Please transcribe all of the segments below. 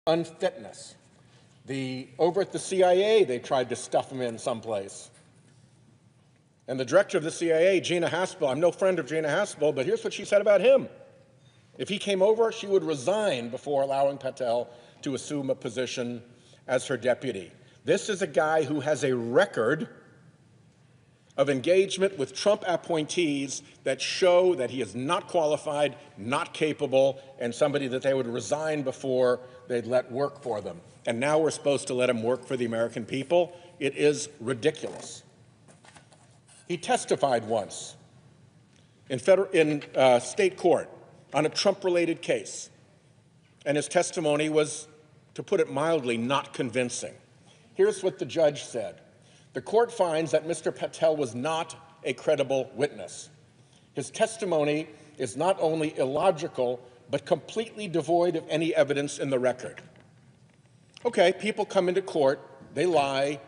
unfitness. Over at the CIA, they tried to stuff him in someplace. And the director of the CIA, Gina Haspel, I'm no friend of Gina Haspel, but here's what she said about him. If he came over, she would resign before allowing Patel to assume a position as her deputy. This is a guy who has a record of engagement with Trump appointees that show that he is not qualified, not capable, and somebody that they would resign before they'd let work for them. And now we're supposed to let him work for the American people? It is ridiculous. He testified once in state court on a Trump-related case, and his testimony was, to put it mildly, not convincing. Here's what the judge said. The court finds that Mr. Patel was not a credible witness. His testimony is not only illogical, but completely devoid of any evidence in the record. Okay, people come into court, they lie,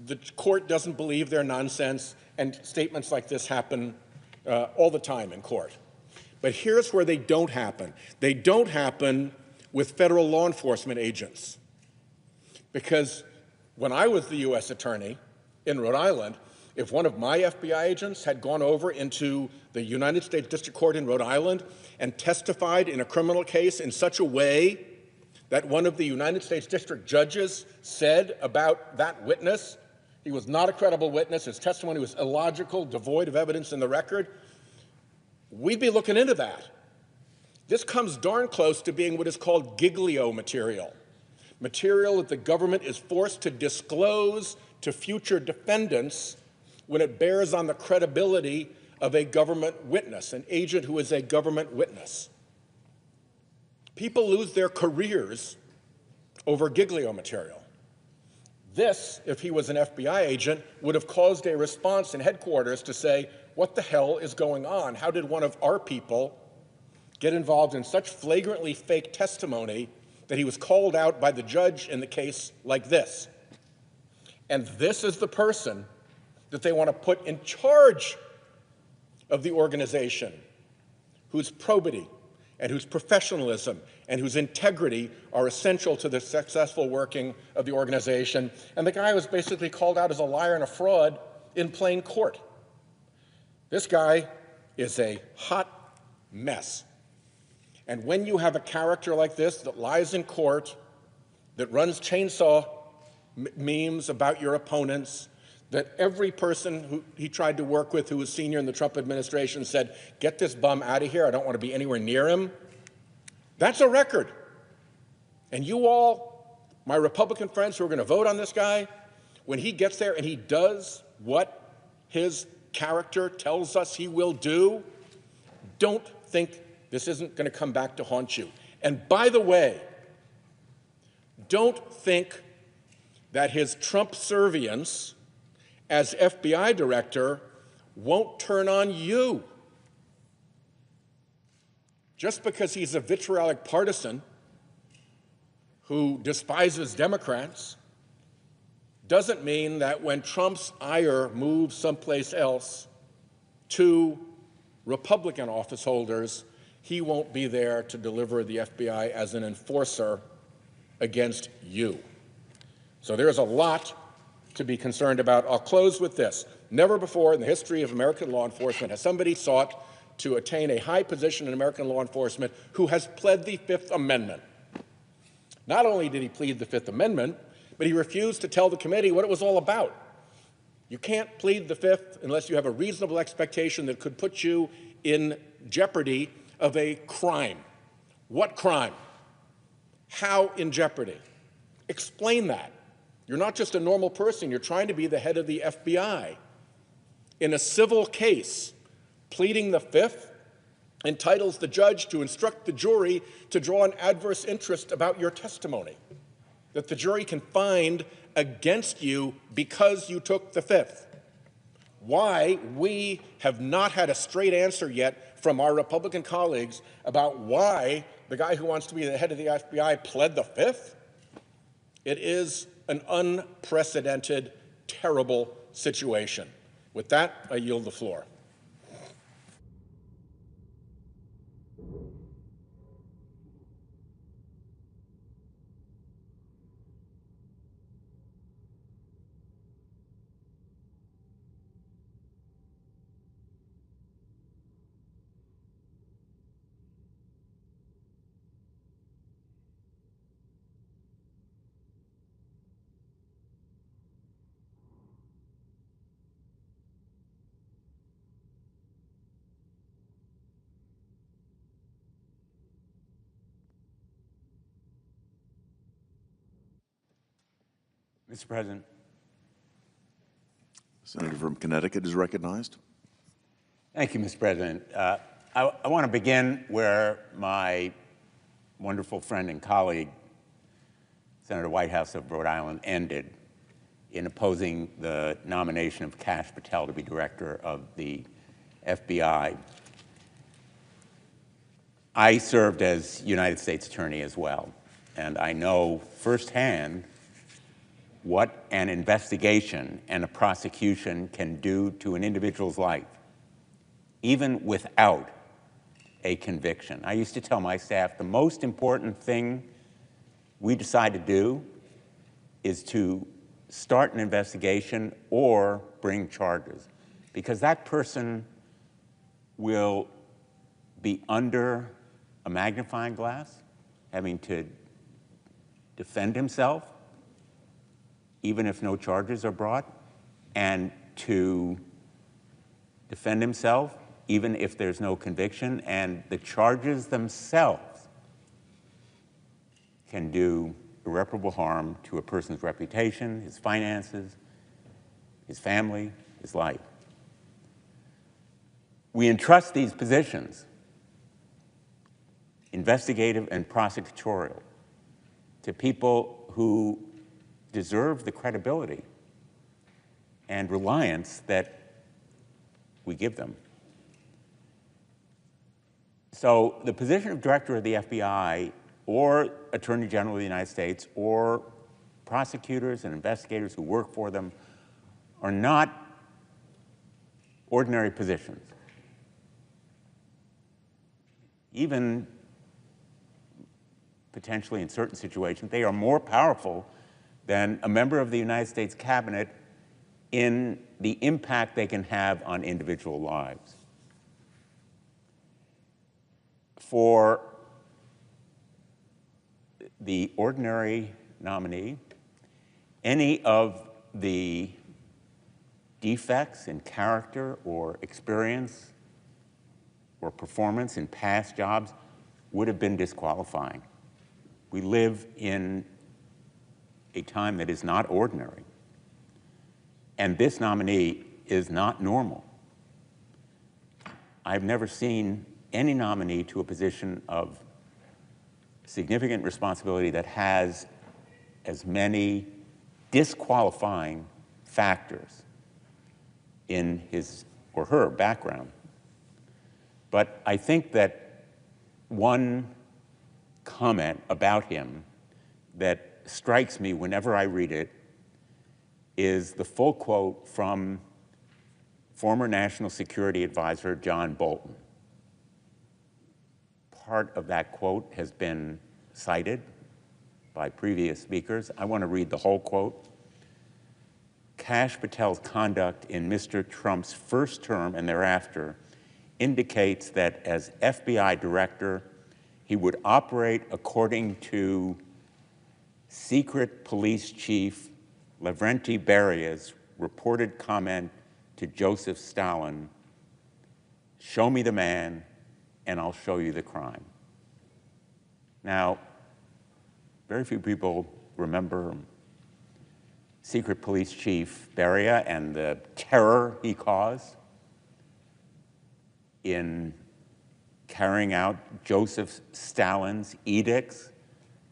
the court doesn't believe their nonsense, and statements like this happen all the time in court. But here's where they don't happen. They don't happen with federal law enforcement agents. Because when I was the U.S. attorney in Rhode Island, if one of my FBI agents had gone over into the United States District Court in Rhode Island and testified in a criminal case in such a way that one of the United States District judges said about that witness, he was not a credible witness, his testimony was illogical, devoid of evidence in the record, we'd be looking into that. This comes darn close to being what is called giglio material. Material that the government is forced to disclose to future defendants when it bears on the credibility of a government witness, an agent who is a government witness. People lose their careers over giglio material. This, if he was an FBI agent, would have caused a response in headquarters to say, what the hell is going on? How did one of our people get involved in such flagrantly fake testimony that he was called out by the judge in the case like this? And this is the person that they want to put in charge of the organization, whose probity and whose professionalism and whose integrity are essential to the successful working of the organization. And the guy was basically called out as a liar and a fraud in plain court. This guy is a hot mess. And when you have a character like this that lies in court, that runs chainsaw memes about your opponents, that every person who he tried to work with who was senior in the Trump administration said, get this bum out of here, I don't want to be anywhere near him, that's a record. And you all, my Republican friends who are going to vote on this guy, when he gets there and he does what his character tells us he will do, don't think this isn't going to come back to haunt you. And by the way, don't think that his Trump servience as FBI director won't turn on you. Just because he's a vitriolic partisan who despises Democrats doesn't mean that when Trump's ire moves someplace else to Republican office holders, he won't be there to deliver the FBI as an enforcer against you. So there's a lot to be concerned about. I'll close with this. Never before in the history of American law enforcement has somebody sought to attain a high position in American law enforcement who has pled the Fifth Amendment. Not only did he plead the Fifth Amendment, but he refused to tell the committee what it was all about. You can't plead the Fifth unless you have a reasonable expectation that could put you in jeopardy of a crime. What crime? How in jeopardy? Explain that. You're not just a normal person. You're trying to be the head of the FBI. In a civil case, pleading the Fifth entitles the judge to instruct the jury to draw an adverse interest about your testimony, that the jury can find against you because you took the Fifth. Why we have not had a straight answer yet from our Republican colleagues about why the guy who wants to be the head of the FBI pled the Fifth? It is an unprecedented, terrible situation. With that, I yield the floor. Mr. President. Senator from Connecticut is recognized. Thank you, Mr. President. I want to begin where my wonderful friend and colleague, Senator Whitehouse of Rhode Island, ended in opposing the nomination of Kash Patel to be director of the FBI. I served as United States Attorney as well, and I know firsthand what an investigation and a prosecution can do to an individual's life, even without a conviction. I used to tell my staff the most important thing we decide to do is to start an investigation or bring charges, because that person will be under a magnifying glass, having to defend himself, even if no charges are brought, and to defend himself, even if there's no conviction, and the charges themselves can do irreparable harm to a person's reputation, his finances, his family, his life. We entrust these positions, investigative and prosecutorial, to people who deserve the credibility and reliance that we give them. So the position of director of the FBI or Attorney General of the United States or prosecutors and investigators who work for them are not ordinary positions. Even potentially in certain situations, they are more powerful than a member of the United States cabinet in the impact they can have on individual lives. For the ordinary nominee, any of the defects in character or experience or performance in past jobs would have been disqualifying. We live in a time that is not ordinary, and this nominee is not normal. I've never seen any nominee to a position of significant responsibility that has as many disqualifying factors in his or her background. But I think that one comment about him that strikes me whenever I read it is the full quote from former National Security Advisor John Bolton. Part of that quote has been cited by previous speakers. I want to read the whole quote. Kash Patel's conduct in Mr. Trump's first term and thereafter indicates that as FBI director, he would operate according to Secret Police Chief Lavrenti Beria's reported comment to Joseph Stalin, "Show me the man, and I'll show you the crime." Now, very few people remember Secret Police Chief Beria and the terror he caused in carrying out Joseph Stalin's edicts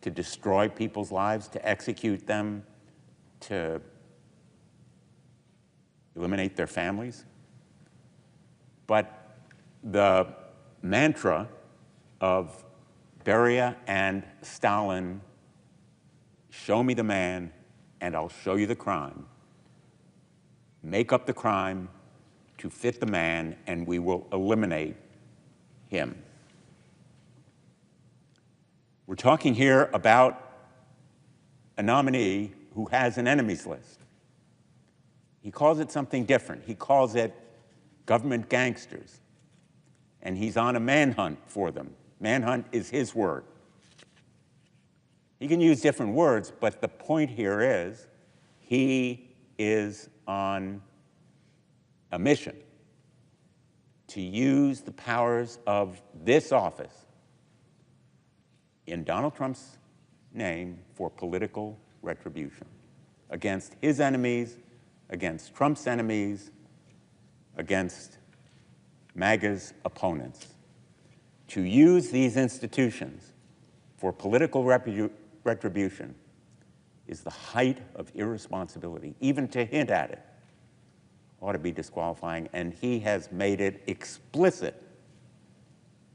to destroy people's lives, to execute them, to eliminate their families. But the mantra of Beria and Stalin, "Show me the man and I'll show you the crime," make up the crime to fit the man and we will eliminate him. We're talking here about a nominee who has an enemies list. He calls it something different. He calls it government gangsters. And he's on a manhunt for them. Manhunt is his word. He can use different words, but the point here is he is on a mission to use the powers of this office in Donald Trump's name for political retribution. against his enemies, against Trump's enemies, against MAGA's opponents. To use these institutions for political retribution is the height of irresponsibility. Even to hint at it ought to be disqualifying, and he has made it explicit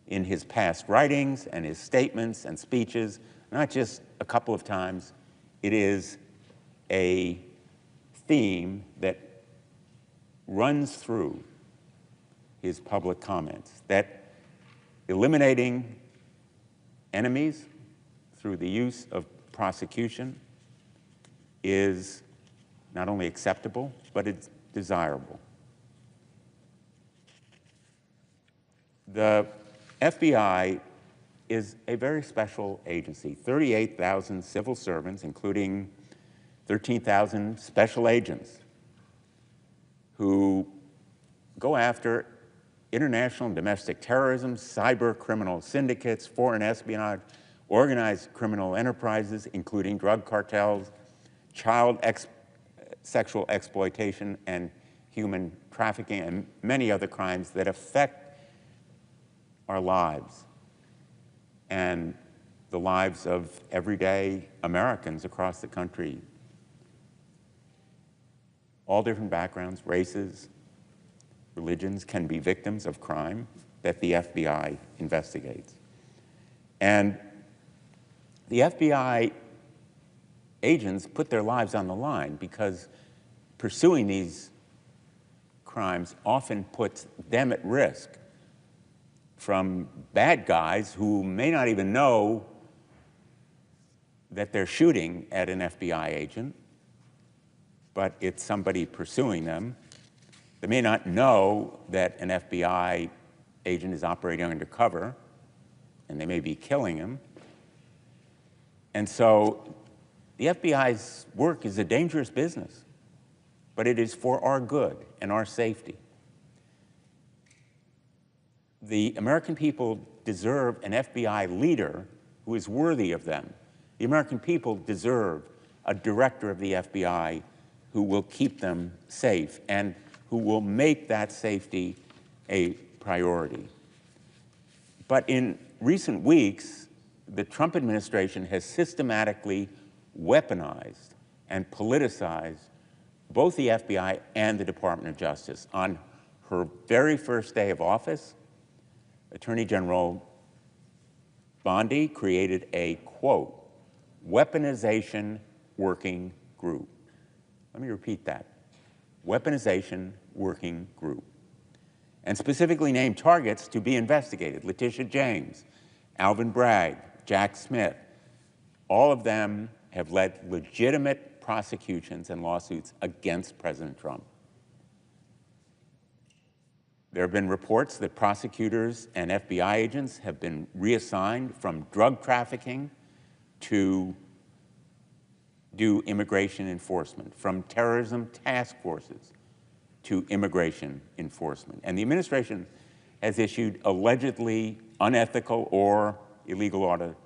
in his past writings and his statements and speeches, not just a couple of times. It is a theme that runs through his public comments, that eliminating enemies through the use of prosecution is not only acceptable, but it's desirable. The FBI is a very special agency, 38,000 civil servants, including 13,000 special agents who go after international and domestic terrorism, cyber criminal syndicates, foreign espionage, organized criminal enterprises, including drug cartels, child sexual exploitation, and human trafficking, and many other crimes that affect our lives and the lives of everyday Americans across the country. All different backgrounds, races, religions can be victims of crime that the FBI investigates. And the FBI agents put their lives on the line because pursuing these crimes often puts them at risk from bad guys who may not even know that they're shooting at an FBI agent, but it's somebody pursuing them. They may not know that an FBI agent is operating undercover, and they may be killing him. And so the FBI's work is a dangerous business, but it is for our good and our safety. The American people deserve an FBI leader who is worthy of them. The American people deserve a director of the FBI who will keep them safe and who will make that safety a priority. But in recent weeks, the Trump administration has systematically weaponized and politicized both the FBI and the Department of Justice. On her very first day of office, Attorney General Bondi created a, quote, weaponization working group. Let me repeat that. Weaponization working group. And specifically named targets to be investigated: Letitia James, Alvin Bragg, Jack Smith. All of them have led legitimate prosecutions and lawsuits against President Trump. There have been reports that prosecutors and FBI agents have been reassigned from drug trafficking to do immigration enforcement, from terrorism task forces to immigration enforcement. And the administration has issued allegedly unethical or illegal orders,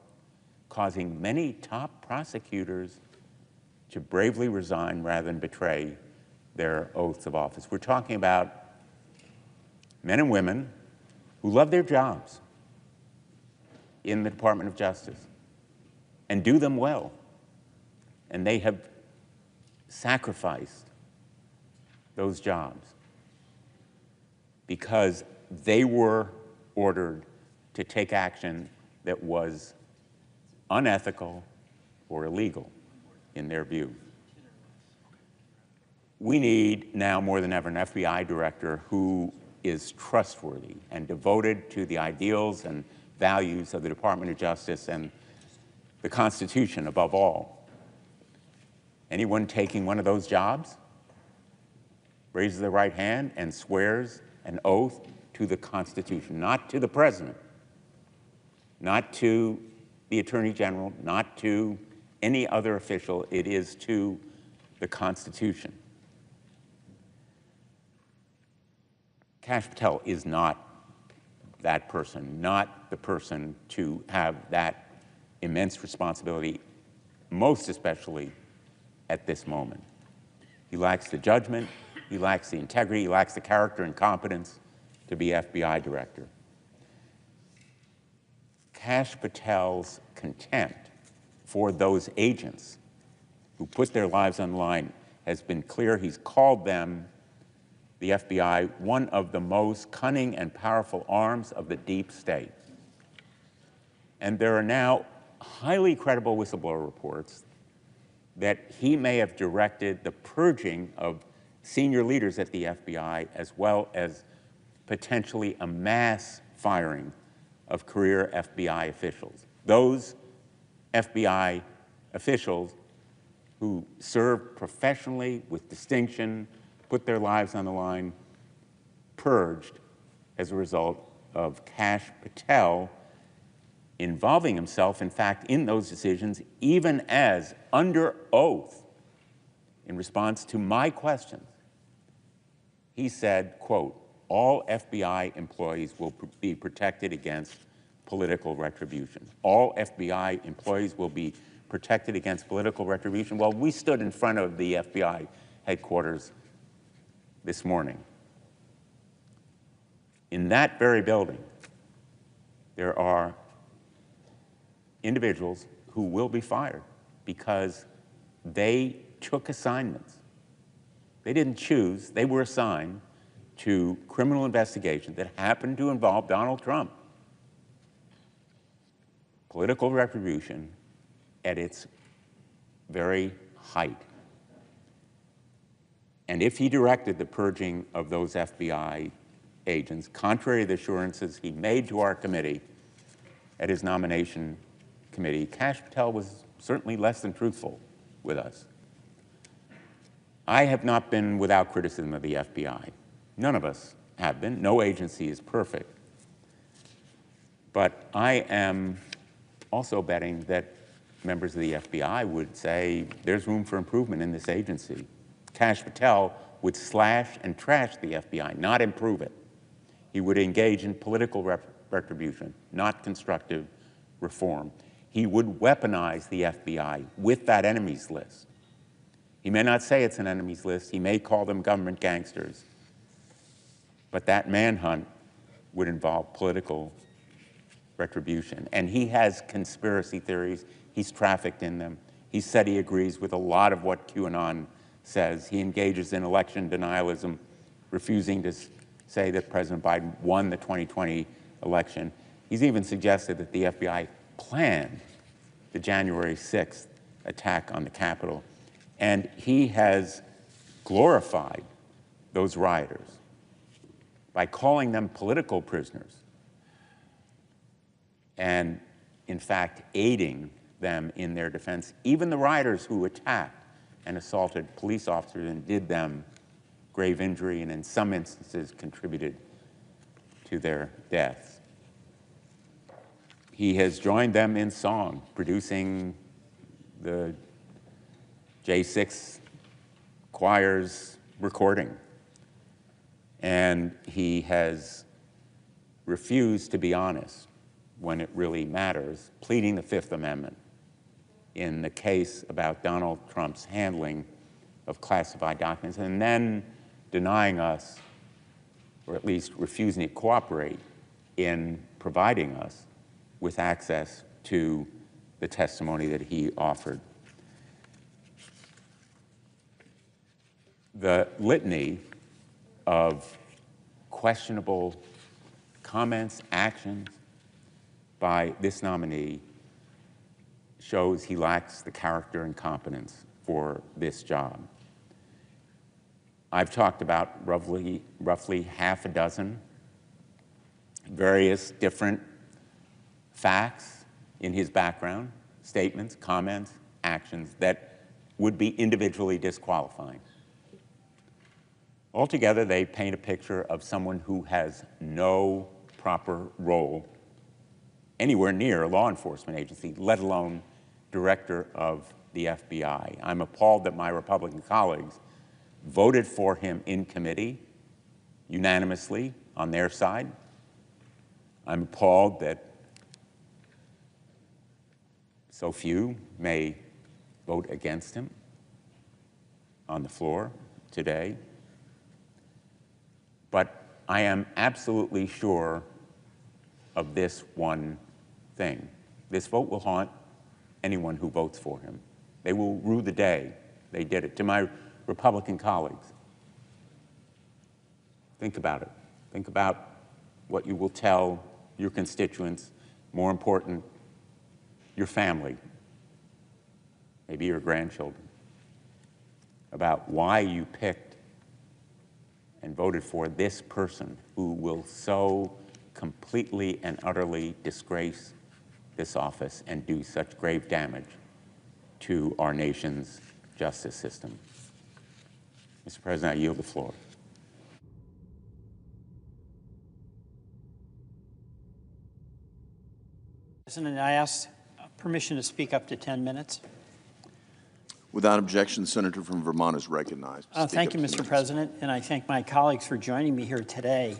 causing many top prosecutors to bravely resign rather than betray their oaths of office. We're talking about men and women who love their jobs in the Department of Justice and do them well. And they have sacrificed those jobs because they were ordered to take action that was unethical or illegal in their view. We need now more than ever an FBI director who is trustworthy and devoted to the ideals and values of the Department of Justice and the Constitution above all. Anyone taking one of those jobs raises their right hand and swears an oath to the Constitution, not to the President, not to the Attorney General, not to any other official. It is to the Constitution. Kash Patel is not that person, not the person to have that immense responsibility, most especially at this moment. He lacks the judgment, he lacks the integrity, he lacks the character and competence to be FBI director. Kash Patel's contempt for those agents who put their lives on the line has been clear. He's called them, the FBI, one of the most cunning and powerful arms of the deep state. And there are now highly credible whistleblower reports that he may have directed the purging of senior leaders at the FBI, as well as potentially a mass firing of career FBI officials. Those FBI officials who served professionally with distinction, put their lives on the line, purged as a result of Kash Patel involving himself, in fact, in those decisions, even as under oath, in response to my questions, he said, quote, "All FBI employees will be protected against political retribution. All FBI employees will be protected against political retribution." Well, we stood in front of the FBI headquarters this morning. In that very building, there are individuals who will be fired because they took assignments. They didn't choose, they were assigned to criminal investigations that happened to involve Donald Trump. Political retribution at its very height. And if he directed the purging of those FBI agents, contrary to the assurances he made to our committee at his nomination committee, Kash Patel was certainly less than truthful with us. I have not been without criticism of the FBI. None of us have been. No agency is perfect. But I am also betting that members of the FBI would say there's room for improvement in this agency. Kash Patel would slash and trash the FBI, not improve it. He would engage in political retribution, not constructive reform. He would weaponize the FBI with that enemies list. He may not say it's an enemies list. He may call them government gangsters. But that manhunt would involve political retribution. And he has conspiracy theories. He's trafficked in them. He said he agrees with a lot of what QAnon says. He engages in election denialism, refusing to say that President Biden won the 2020 election. He's even suggested that the FBI planned the January 6th attack on the Capitol. And he has glorified those rioters by calling them political prisoners and, in fact, aiding them in their defense. Even the rioters who attacked and assaulted police officers and did them grave injury and in some instances contributed to their deaths. He has joined them in song, producing the J6 choir's recording. And he has refused to be honest when it really matters, pleading the Fifth Amendment in the case about Donald Trump's handling of classified documents, and then denying us, or at least refusing to cooperate in providing us with access to the testimony that he offered. The litany of questionable comments, actions by this nominee shows he lacks the character and competence for this job. I've talked about roughly half a dozen various different facts in his background, statements, comments, actions that would be individually disqualifying. Altogether, they paint a picture of someone who has no proper role anywhere near a law enforcement agency, let alone director of the FBI. I'm appalled that my Republican colleagues voted for him in committee unanimously on their side. I'm appalled that so few may vote against him. on the floor today. But I am absolutely sure of this one thing. This vote will haunt anyone who votes for him. They will rue the day they did it. To my Republican colleagues, think about it. Think about what you will tell your constituents, more important, your family, maybe your grandchildren, about why you picked and voted for this person who will so completely and utterly disgrace this office and do such grave damage to our nation's justice system. Mr. President, I yield the floor. President, I ask permission to speak up to 10 minutes. Without objection, the senator from Vermont is recognized. Thank you, Mr. President, and I thank my colleagues for joining me here today.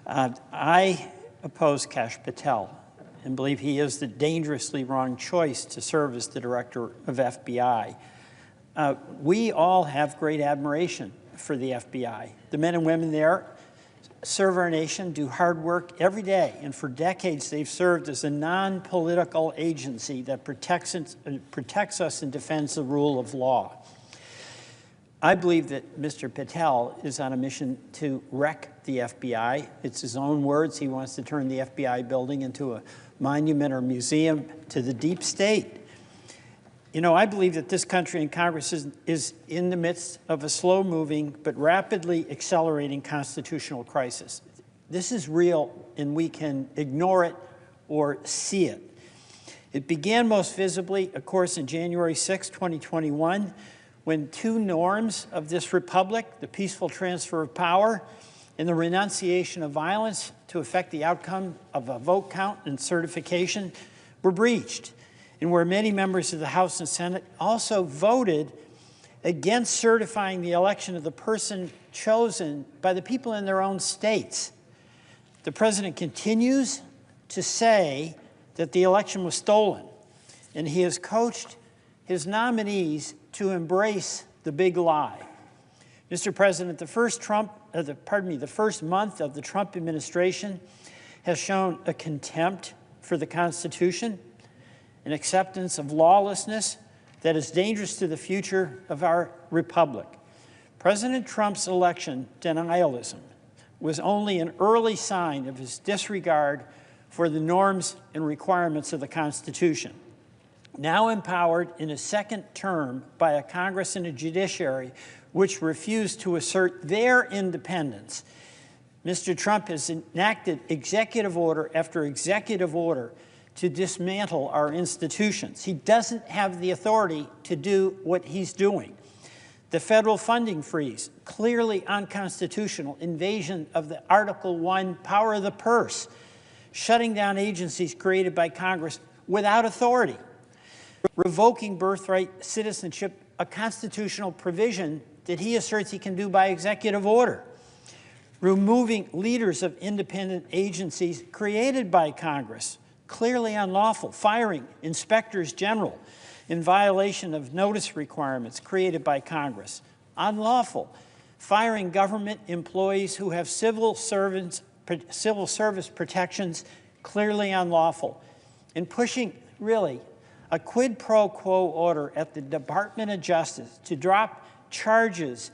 I oppose Kash Patel and believe he is the dangerously wrong choice to serve as the director of FBI. We all have great admiration for the FBI. The men and women there serve our nation, do hard work every day, and for decades they've served as a non-political agency that protects us and defends the rule of law. I believe that Mr. Patel is on a mission to wreck the FBI. It's his own words. He wants to turn the FBI building into a monument or museum to the deep state. You know, I believe that this country and Congress is in the midst of a slow-moving but rapidly accelerating constitutional crisis. This is real, and we can ignore it or see it. It began most visibly, of course, in January 6, 2021, when two norms of this republic, the peaceful transfer of power and the renunciation of violence to affect the outcome of a vote count and certification, were breached, and where many members of the House and Senate also voted against certifying the election of the person chosen by the people in their own states. The president continues to say that the election was stolen, and he has coached his nominees to embrace the big lie. Mr. President, the first month of the Trump administration has shown a contempt for the Constitution, an acceptance of lawlessness that is dangerous to the future of our republic. President Trump's election denialism was only an early sign of his disregard for the norms and requirements of the Constitution. Now empowered in a second term by a Congress and a judiciary which refused to assert their independence, Mr. Trump has enacted executive order after executive order to dismantle our institutions. He doesn't have the authority to do what he's doing. The federal funding freeze, clearly unconstitutional, invasion of the Article I power of the purse, shutting down agencies created by Congress without authority, revoking birthright citizenship, a constitutional provision that he asserts he can do by executive order, removing leaders of independent agencies created by Congress, clearly unlawful, firing inspectors general in violation of notice requirements created by Congress, unlawful, firing government employees who have civil service protections, clearly unlawful, and pushing, really, a quid pro quo order at the Department of Justice to drop charges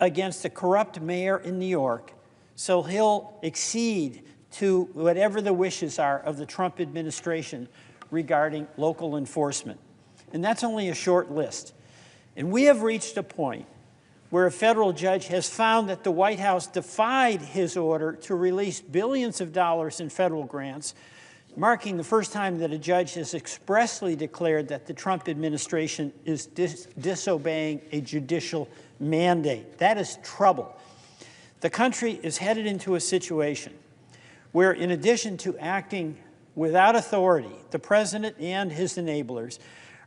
against a corrupt mayor in New York so he'll accede to whatever the wishes are of the Trump administration regarding local enforcement. And that's only a short list. And we have reached a point where a federal judge has found that the White House defied his order to release billions of dollars in federal grants, marking the first time that a judge has expressly declared that the Trump administration is disobeying a judicial mandate. That is trouble. The country is headed into a situation where, in addition to acting without authority, the president and his enablers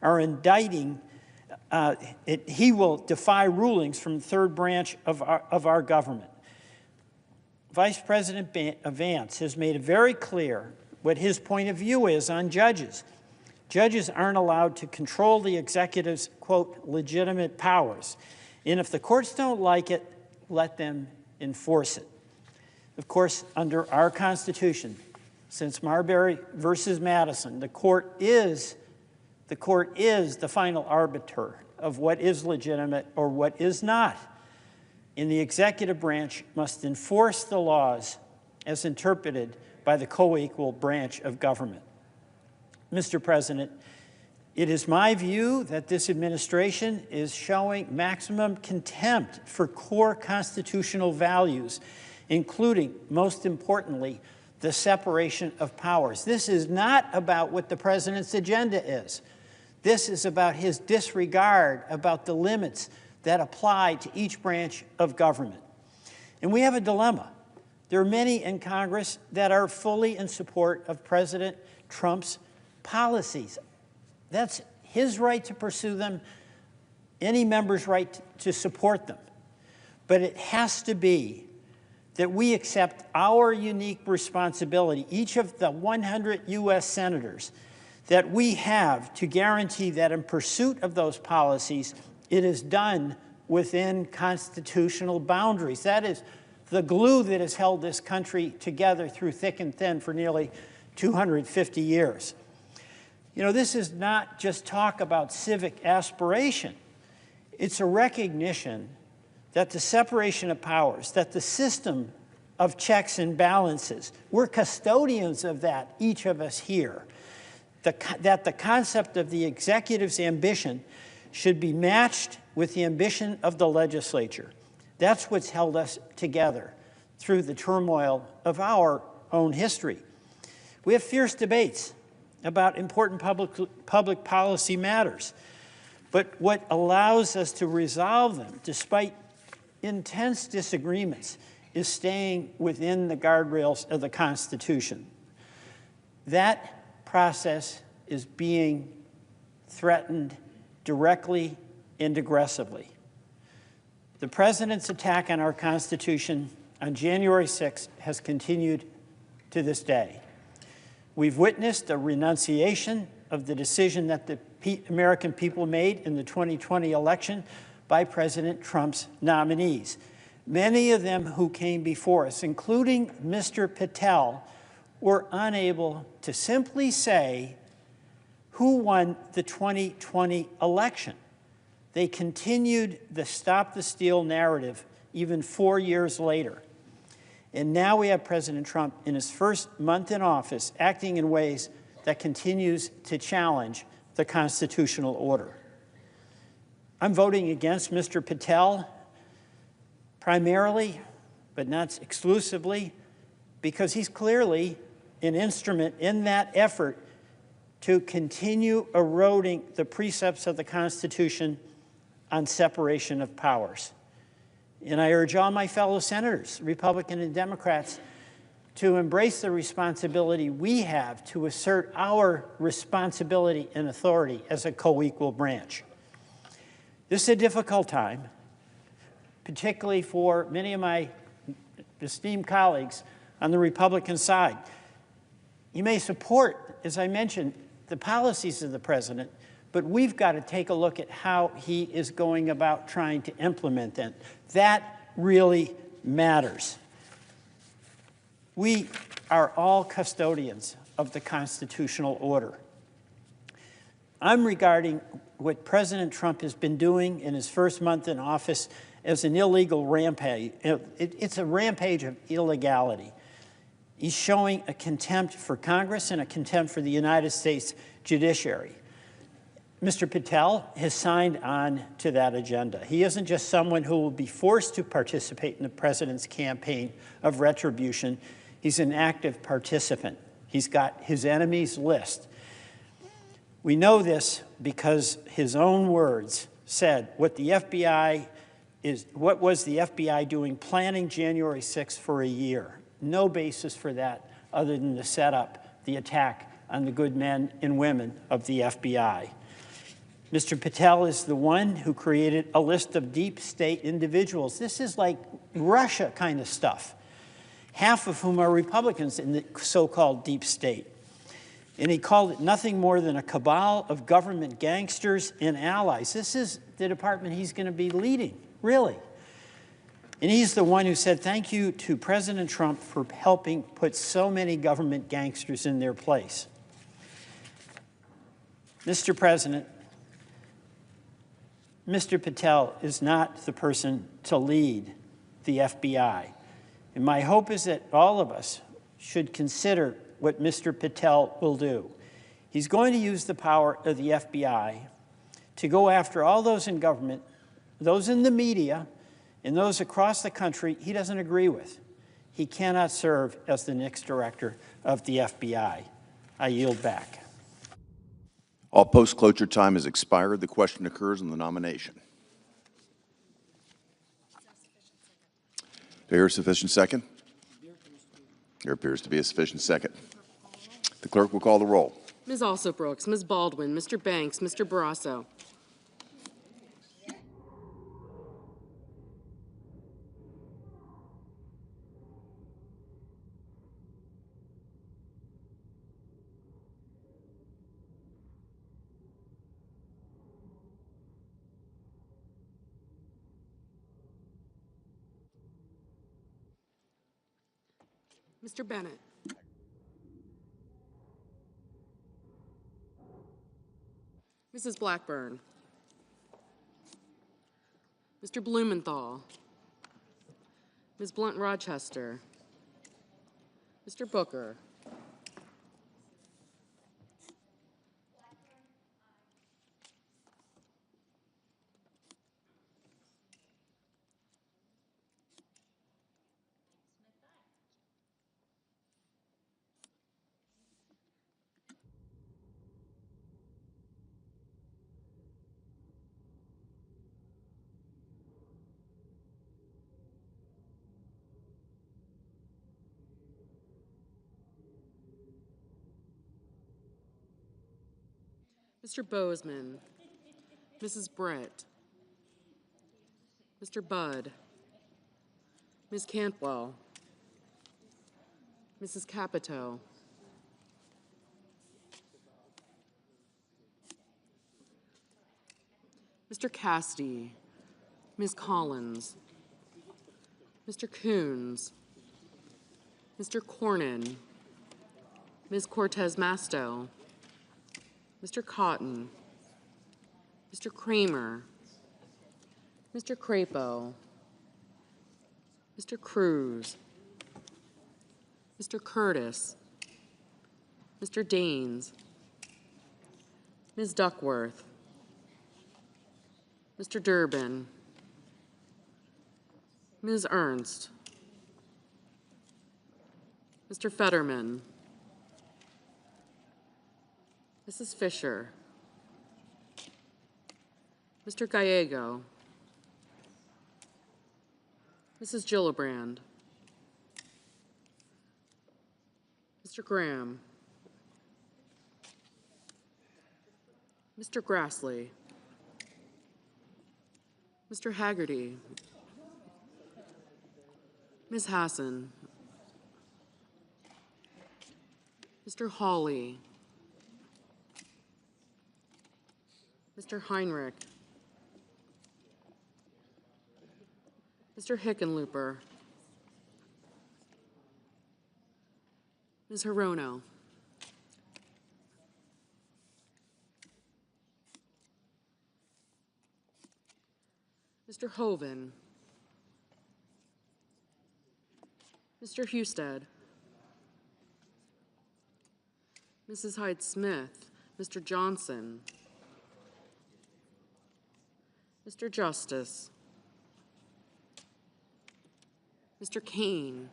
are indicting, he will defy rulings from the third branch of our government. Vice President Vance has made it very clear what his point of view is on judges. Judges aren't allowed to control the executive's, quote, legitimate powers. And if the courts don't like it, let them enforce it. Of course, under our Constitution, since Marbury versus Madison, the court is the final arbiter of what is legitimate or what is not. And the executive branch must enforce the laws as interpreted by the co-equal branch of government. Mr. President, it is my view that this administration is showing maximum contempt for core constitutional values, including, most importantly, the separation of powers. This is not about what the president's agenda is. This is about his disregard about the limits that apply to each branch of government. And we have a dilemma. There are many in Congress that are fully in support of President Trump's policies. That's his right to pursue them, any member's right to support them. But it has to be that we accept our unique responsibility, each of the 100 U.S. senators, that we have to guarantee that in pursuit of those policies, it is done within constitutional boundaries. That is the glue that has held this country together through thick and thin for nearly 250 years. You know, this is not just talk about civic aspiration. It's a recognition that the separation of powers, that the system of checks and balances, we're custodians of that, each of us here, that the concept of the executive's ambition should be matched with the ambition of the legislature. That's what's held us together through the turmoil of our own history. We have fierce debates about important public policy matters, but what allows us to resolve them, despite intense disagreements, is staying within the guardrails of the Constitution. That process is being threatened directly and aggressively. The president's attack on our Constitution on January 6th has continued to this day. We've witnessed a renunciation of the decision that the American people made in the 2020 election by President Trump's nominees. Many of them who came before us, including Mr. Patel, were unable to simply say who won the 2020 election. They continued the Stop the Steal narrative even 4 years later. And now we have President Trump in his first month in office acting in ways that continues to challenge the constitutional order. I'm voting against Mr. Patel primarily, but not exclusively, because he's clearly an instrument in that effort to continue eroding the precepts of the Constitution on separation of powers. And I urge all my fellow senators, Republican and Democrats, to embrace the responsibility we have to assert our responsibility and authority as a co-equal branch. This is a difficult time, particularly for many of my esteemed colleagues on the Republican side. You may support, as I mentioned, the policies of the president, but we've got to take a look at how he is going about trying to implement them. That really matters. We are all custodians of the constitutional order. I'm regarding what President Trump has been doing in his first month in office as an illegal rampage. It's a rampage of illegality. He's showing a contempt for Congress and a contempt for the United States judiciary. Mr. Patel has signed on to that agenda. He isn't just someone who will be forced to participate in the president's campaign of retribution. He's an active participant. He's got his enemies list. We know this because his own words said what was the FBI doing planning January 6th for a year? No basis for that other than to set up the attack on the good men and women of the FBI. Mr. Patel is the one who created a list of deep state individuals. This is like Russia kind of stuff, half of whom are Republicans in the so-called deep state. And he called it nothing more than a cabal of government gangsters and allies. This is the department he's going to be leading Really. And he's the one who said thank you to President Trump for helping put so many government gangsters in their place. Mr. President, Mr. Patel is not the person to lead the FBI. And my hope is that all of us should consider what Mr. Patel will do. He's going to use the power of the FBI to go after all those in government, those in the media, and those across the country he doesn't agree with. He cannot serve as the next director of the FBI. I yield back. All post-cloture time has expired. The question occurs on the nomination. Do I hear a sufficient second? There appears to be a sufficient second. The clerk will call the roll. Ms. Alsobrooks, Ms. Baldwin, Mr. Banks, Mr. Barrasso. Mr. Bennett. Mrs. Blackburn. Mr. Blumenthal. Ms. Blunt-Rochester. Mr. Booker. Mr. Bozeman. Mrs. Brett. Mr. Budd. Ms. Cantwell. Mrs. Capito. Mr. Cassidy. Ms. Collins. Mr. Coons. Mr. Cornyn. Ms. Cortez Masto. Mr. Cotton. Mr. Kramer. Mr. Crapo. Mr. Cruz. Mr. Curtis. Mr. Daines. Ms. Duckworth. Mr. Durbin. Ms. Ernst. Mr. Fetterman. Mrs. Fisher. Mr. Gallego. Mrs. Gillibrand. Mr. Graham. Mr. Grassley. Mr. Haggerty. Ms. Hassan. Mr. Hawley. Mr. Heinrich. Mr. Hickenlooper. Ms. Hirono. Mr. Hoven. Mr. Husted. Mrs. Hyde-Smith. Mr. Johnson. Mr. Justice. Mr. Kane.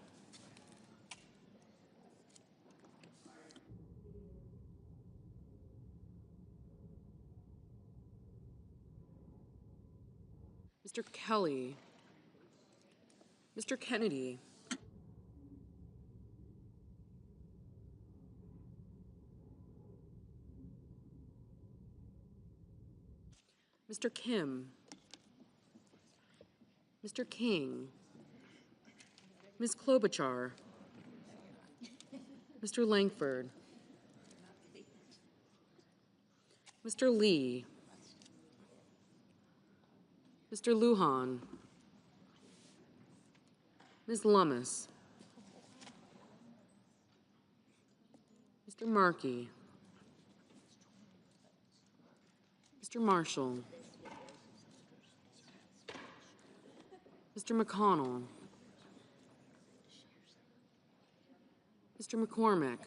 Mr. Kelly. Mr. Kennedy. Mr. Kim. Mr. King. Ms. Klobuchar. Mr. Langford. Mr. Lee. Mr. Lujan. Ms. Lummis. Mr. Markey. Mr. Marshall. Mr. McConnell. Mr. McCormick.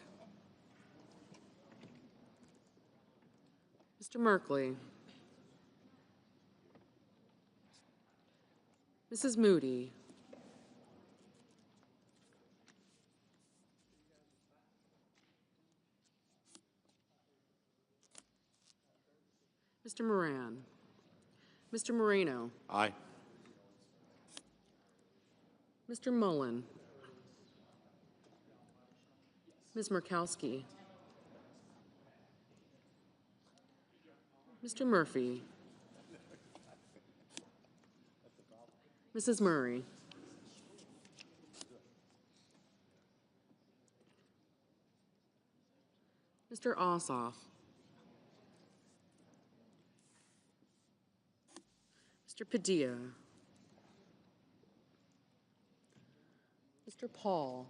Mr. Merkley. Mrs. Moody. Mr. Moran. Mr. Moreno. Aye. Mr. Mullen. Ms. Murkowski. Mr. Murphy. Mrs. Murray. Mr. Ossoff. Mr. Padilla. Mr. Paul.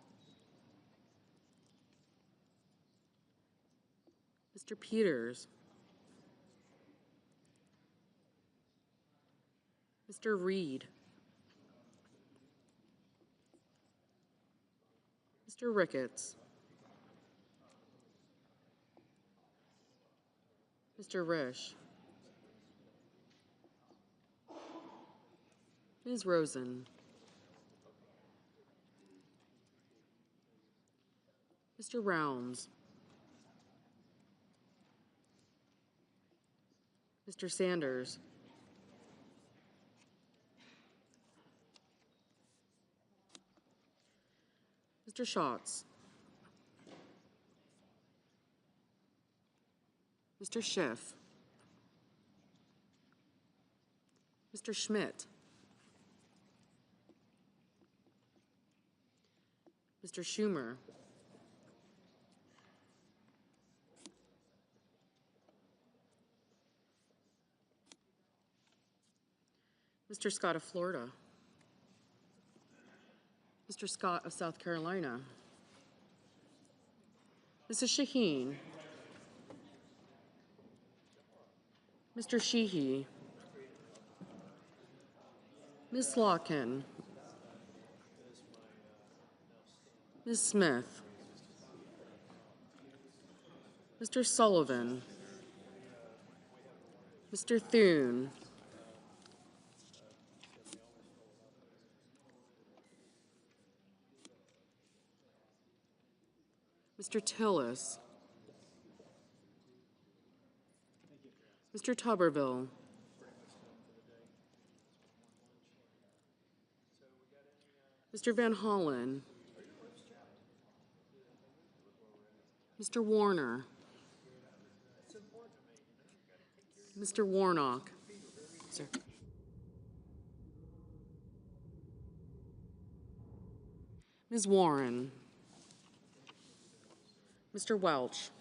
Mr. Peters. Mr. Reed. Mr. Ricketts. Mr. Risch. Ms. Rosen. Mr. Rounds. Mr. Sanders. Mr. Schatz. Mr. Schiff. Mr. Schmidt. Mr. Schumer. Mr. Scott of Florida. Mr. Scott of South Carolina. Mrs. Shaheen. Mr. Sheehy. Ms. Slotkin. Ms. Smith. Mr. Sullivan. Mr. Thune. Mr. Tillis. Mr. Tuberville. Mr. Van Hollen. Mr. Warner. Mr. Warnock. Sir. Ms. Warren. Mr. Welch.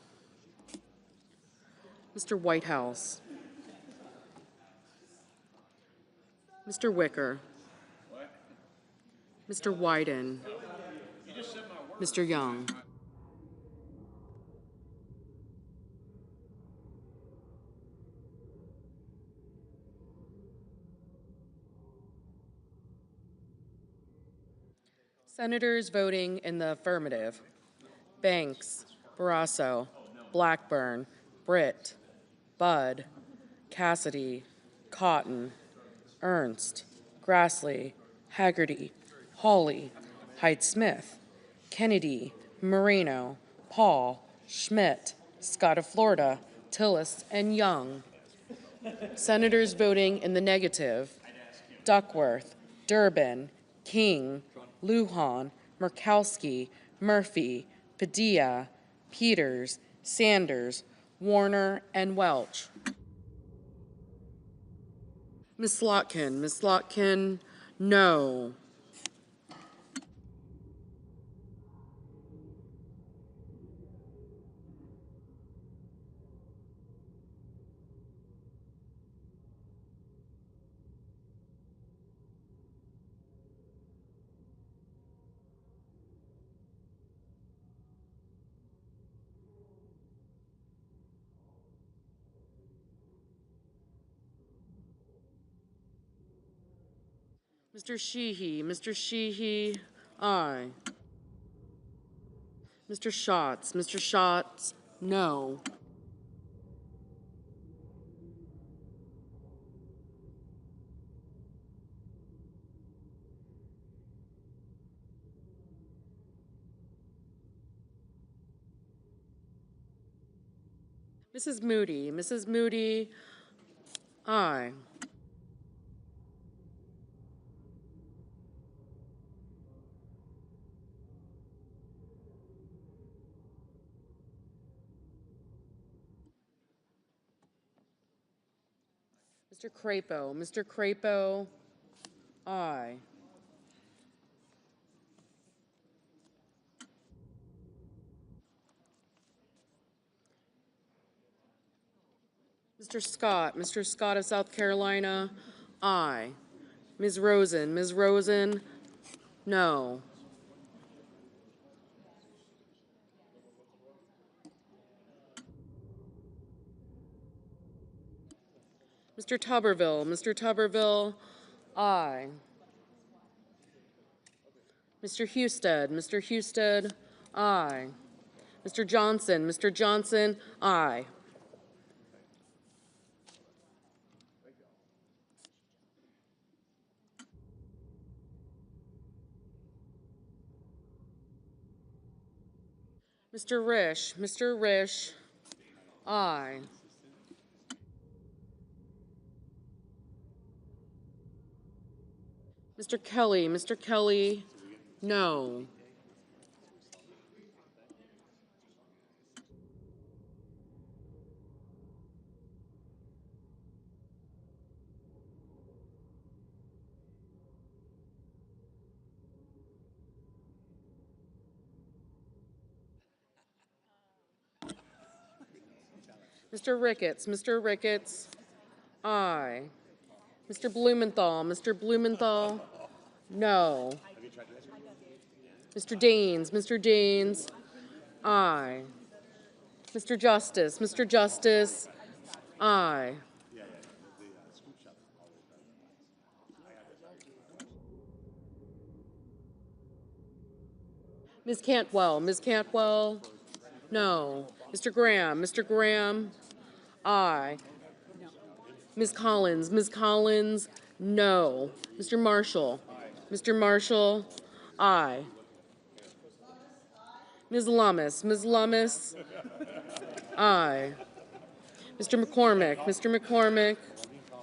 Mr. Whitehouse. Mr. Wicker. Mr. Wyden. Mr. Young. Senators voting in the affirmative: Banks, Barrasso, Blackburn, Britt, Budd, Cassidy, Cotton, Ernst, Grassley, Haggerty, Hawley, Hyde-Smith, Kennedy, Moreno, Paul, Schmidt, Scott of Florida, Tillis, and Young. Senators voting in the negative: Duckworth, Durbin, King, Lujan, Murkowski, Murphy, Padilla, Peters, Sanders, Warner, and Welch. Ms. Slotkin. Ms. Slotkin, no. Mr. Sheehy, aye. Mr. Schatz, no. Mrs. Moody, aye. Mr. Crapo, aye. Mr. Scott of South Carolina, aye. Ms. Rosen, no. Mr. Tuberville, aye. Mr. Husted, aye. Mr. Johnson, aye. Mr. Risch, aye. Mr. Kelly, no. Mr. Ricketts, aye. Mr. Blumenthal, no. Mr. Daines, aye. Mr. Justice, aye. Ms. Cantwell, no. Mr. Graham, aye. Ms. Collins, no. Mr. Marshall, aye. Ms. Lummis, aye. Mr. McCormick,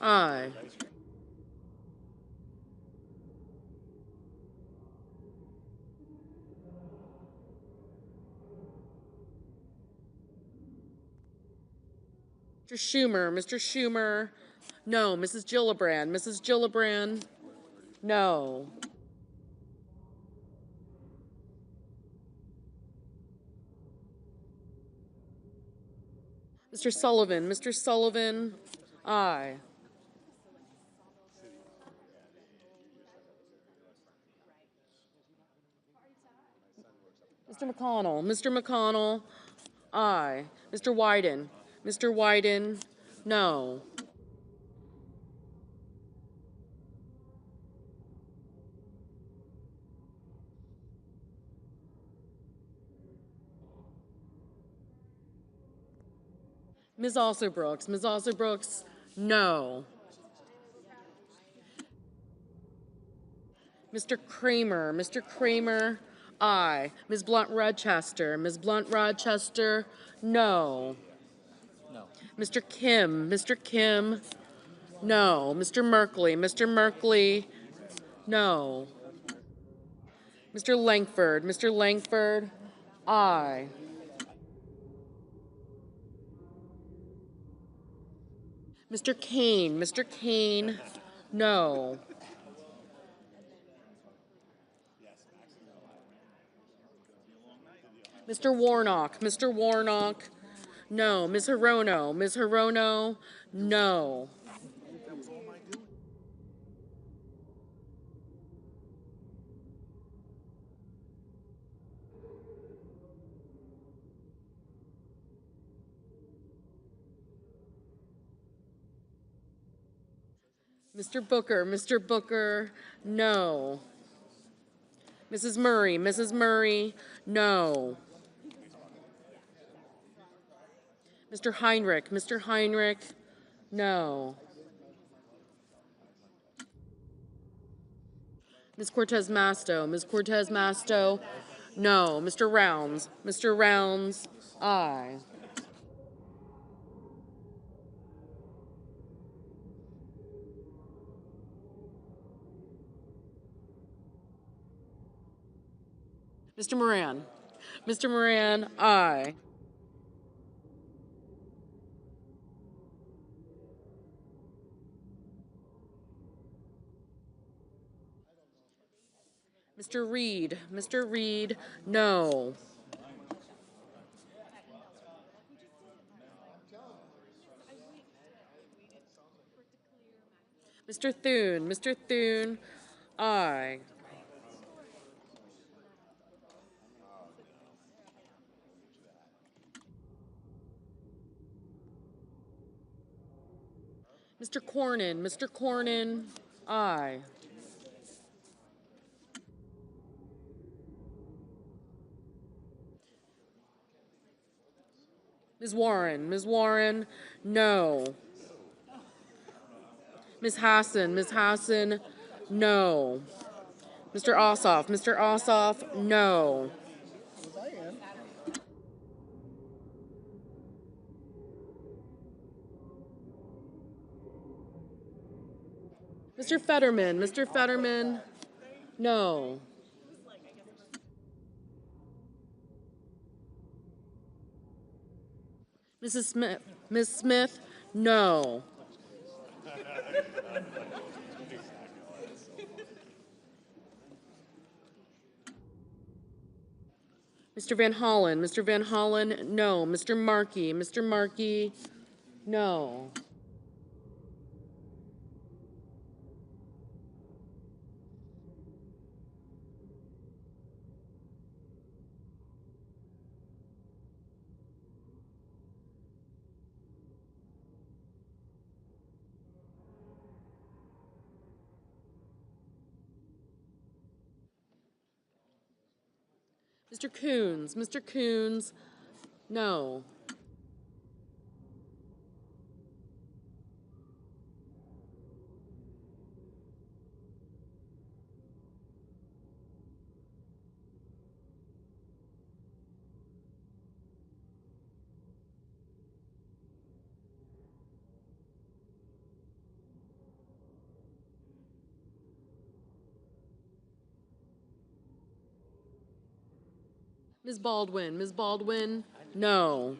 aye. Mr. Schumer, no. Mrs. Gillibrand, no. Mr. Sullivan, aye. Mr. McConnell, aye. Mr. Wyden, no. Ms. Alsobrooks, no. Mr. Kramer, aye. Ms. Blunt Rochester, no. Mr. Kim, no. Mr. Merkley, no. Mr. Langford, aye. Mr. Kane, no. Mr. Warnock, no. Ms. Hirono, no. Mr. Booker, no. Mrs. Murray, no. Mr. Heinrich, no. Ms. Cortez Masto, no. Mr. Rounds, aye. Mr. Moran, aye. Mr. Reed, no. Mr. Thune, aye. Mr. Cornyn, aye. Ms. Warren, no. Ms. Hassan, no. Mr. Ossoff, no. Mr. Fetterman, no. Ms. Smith, no. Mr. Van Hollen, no. Mr. Markey, no. Mr. Coons, no. Ms. Baldwin, no.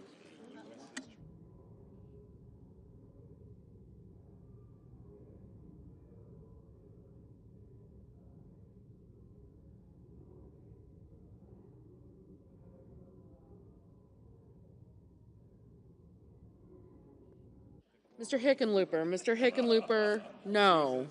Mr. Hickenlooper, no.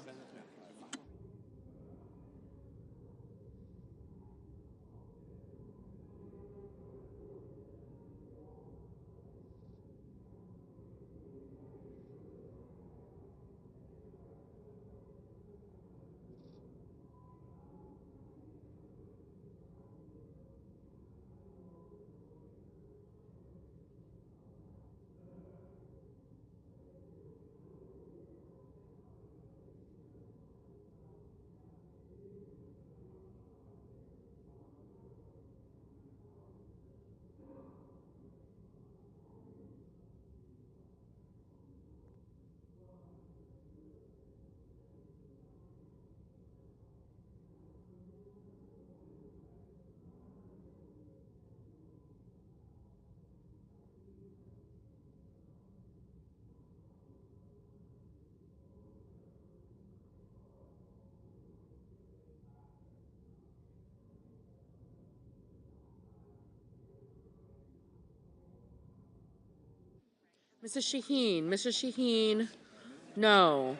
Mrs. Shaheen, no.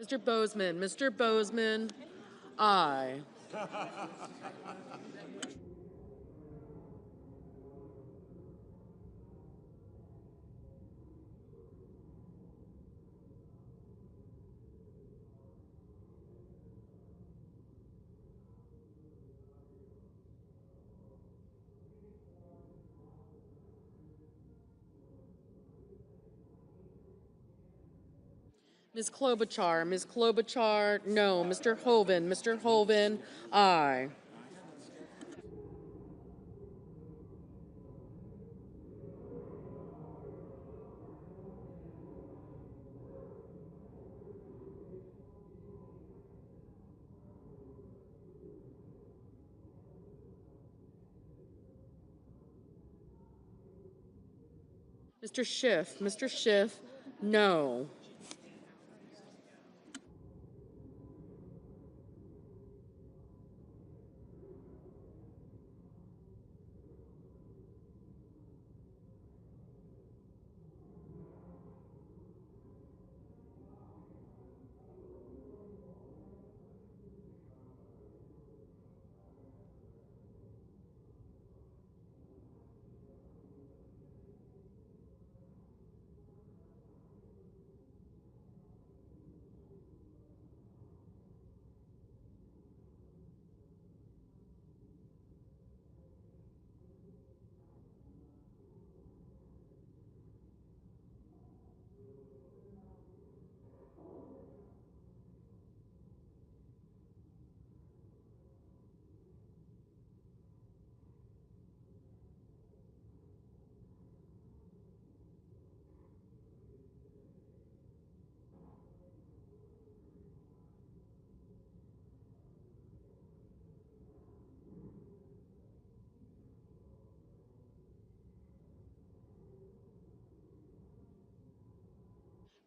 Mr. Bozeman. Mr. Bozeman, aye. Ms. Klobuchar. Ms. Klobuchar, no. Mr. Hoven. Mr. Hoven, aye. Mr. Schiff. Mr. Schiff, no.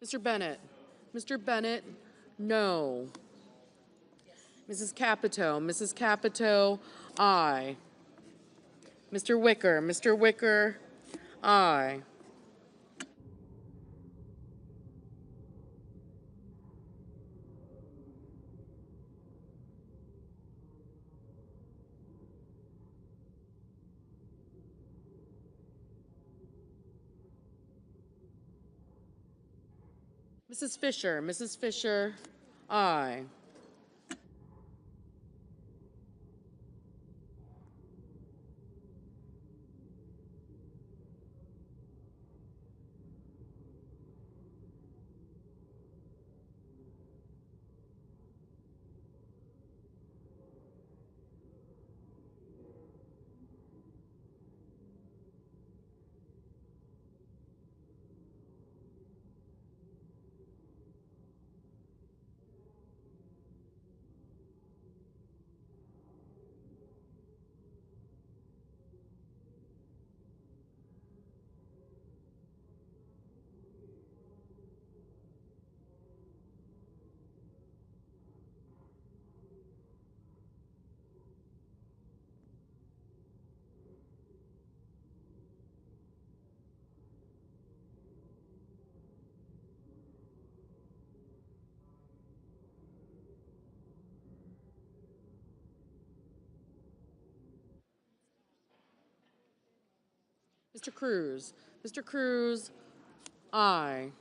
Mr. Bennett. Mr. Bennett, no. Mrs. Capito. Mrs. Capito, aye. Mr. Wicker. Mr. Wicker, aye. Mrs. Fisher. Mrs. Fisher, aye. Mr. Cruz. Mr. Cruz, aye.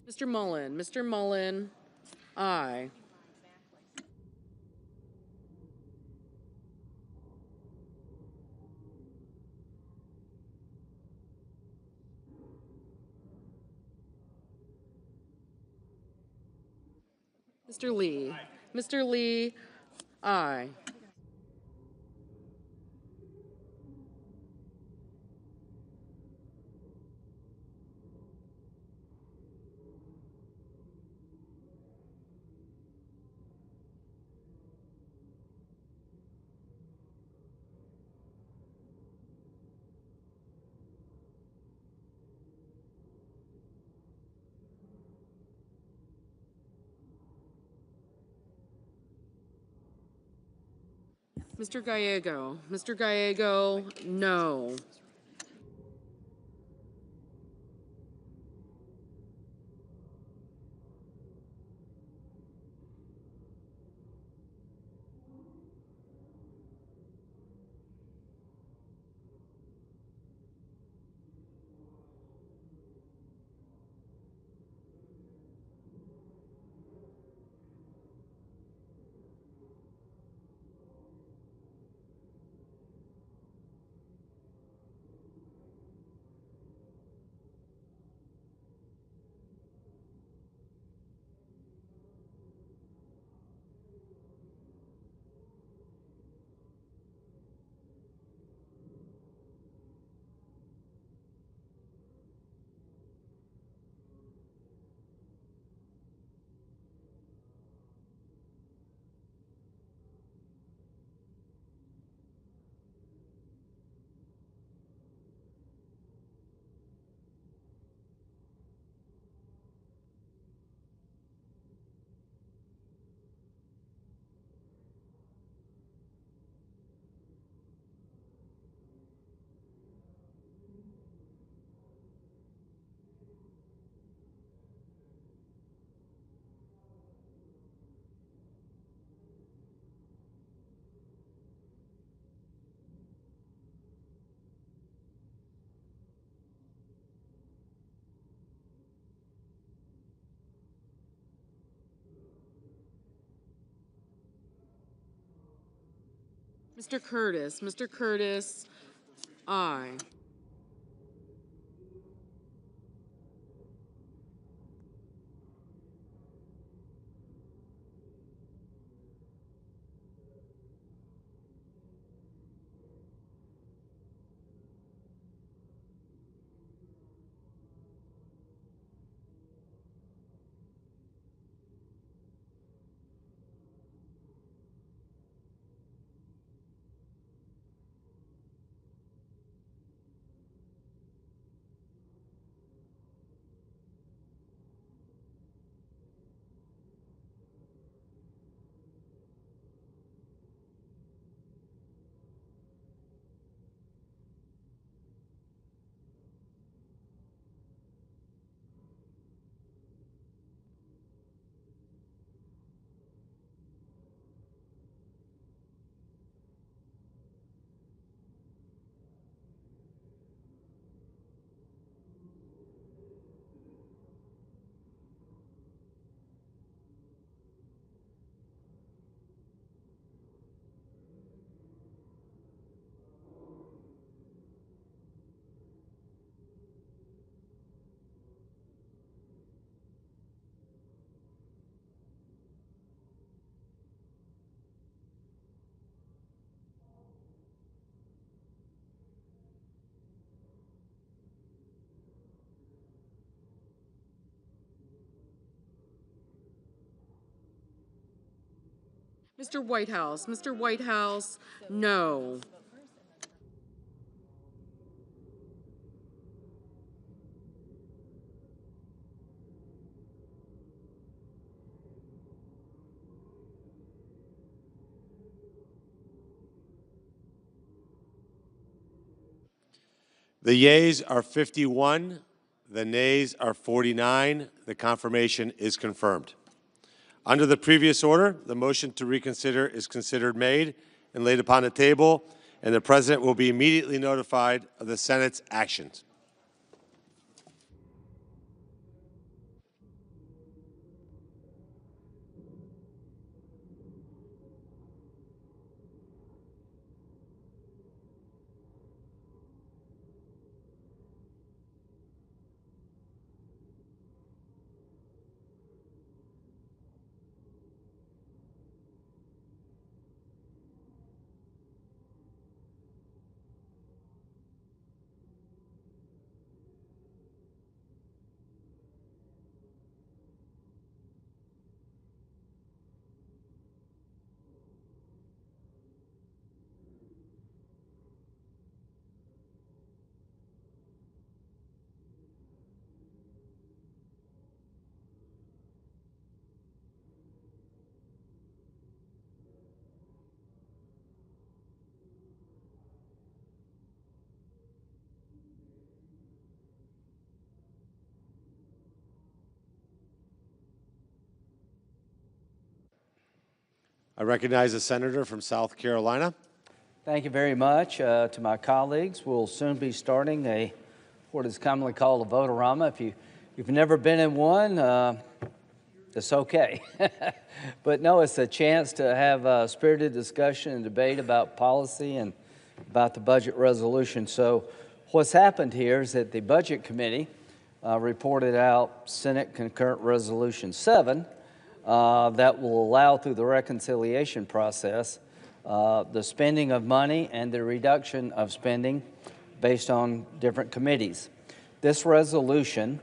Mr. Mullen. Mr. Mullen, aye. Mr. Lee. Mr. Lee, aye. Mr. Gallego. Mr. Gallego, no. Mr. Curtis. Mr. Curtis, aye. Mr. Whitehouse. Mr. Whitehouse, no. The yeas are 51. The nays are 49. The confirmation is confirmed. Under the previous order, the motion to reconsider is considered made and laid upon the table, and the President will be immediately notified of the Senate's actions. I recognize the senator from South Carolina. Thank you very much to my colleagues. We'll soon be starting what is commonly called a vote-a-rama. If you've never been in one, it's okay. But no, it's a chance to have a spirited discussion and debate about policy and about the budget resolution. So what's happened here is that the Budget Committee reported out Senate Concurrent Resolution 7 that will allow through the reconciliation process the spending of money and the reduction of spending based on different committees. This resolution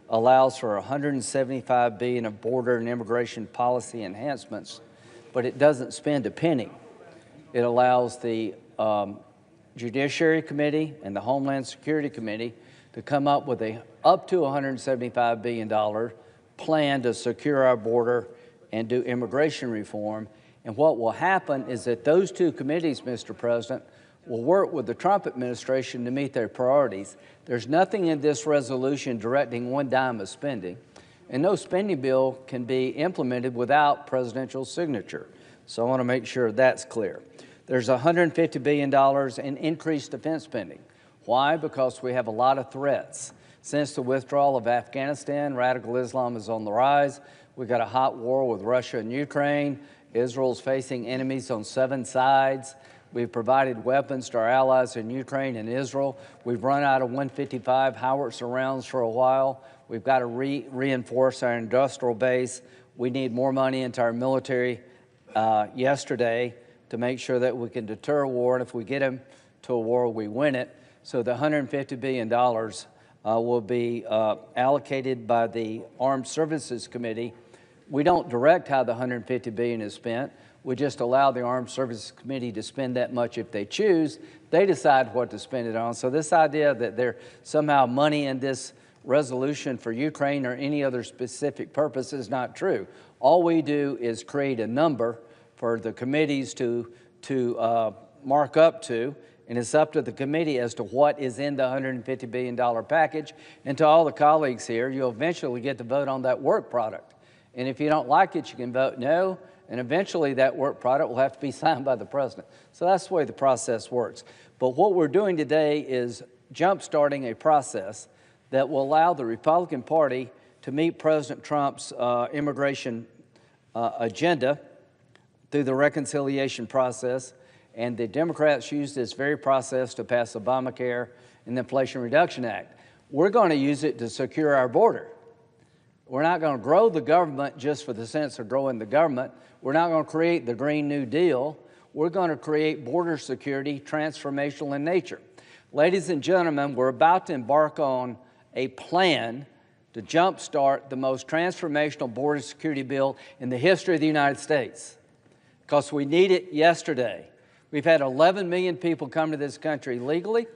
allows for $175 billion of border and immigration policy enhancements, but it doesn't spend a penny. It allows the Judiciary Committee and the Homeland Security Committee to come up with up to $175 billion plan to secure our border and do immigration reform. And what will happen is that those two committees, Mr. President, will work with the Trump administration to meet their priorities. There's nothing in this resolution directing one dime of spending, and no spending bill can be implemented without presidential signature. So I want to make sure that's clear. There's $150 billion in increased defense spending. Why? Because we have a lot of threats. Since the withdrawal of Afghanistan, radical Islam is on the rise. We've got a hot war with Russia and Ukraine. Israel's facing enemies on 7 sides. We've provided weapons to our allies in Ukraine and Israel. We've run out of 155 howitzer rounds for a while. We've got to reinforce our industrial base. We need more money into our military yesterday to make sure that we can deter a war, and if we get them to a war, we win it. So the $150 billion will be allocated by the Armed Services Committee. We don't direct how the $150 billion is spent. We just allow the Armed Services Committee to spend that much if they choose. They decide what to spend it on. So this idea that there's somehow money in this resolution for Ukraine or any other specific purpose is not true. All we do is create a number for the committees to mark up to, and it's up to the committee as to what is in the $150 billion package. And to all the colleagues here, you'll eventually get to vote on that work product. And if you don't like it, you can vote no, and eventually that work product will have to be signed by the president. So that's the way the process works. But what we're doing today is jump-starting a process that will allow the Republican Party to meet President Trump's immigration agenda through the reconciliation process, and the Democrats used this very process to pass Obamacare and the Inflation Reduction Act. We're going to use it to secure our border. We're not going to grow the government just for the sense of growing the government. We're not going to create the Green New Deal. We're going to create border security transformational in nature. Ladies and gentlemen, we're about to embark on a plan to jumpstart the most transformational border security bill in the history of the United States, because we need it yesterday. We've had 11 million people come to this country legally.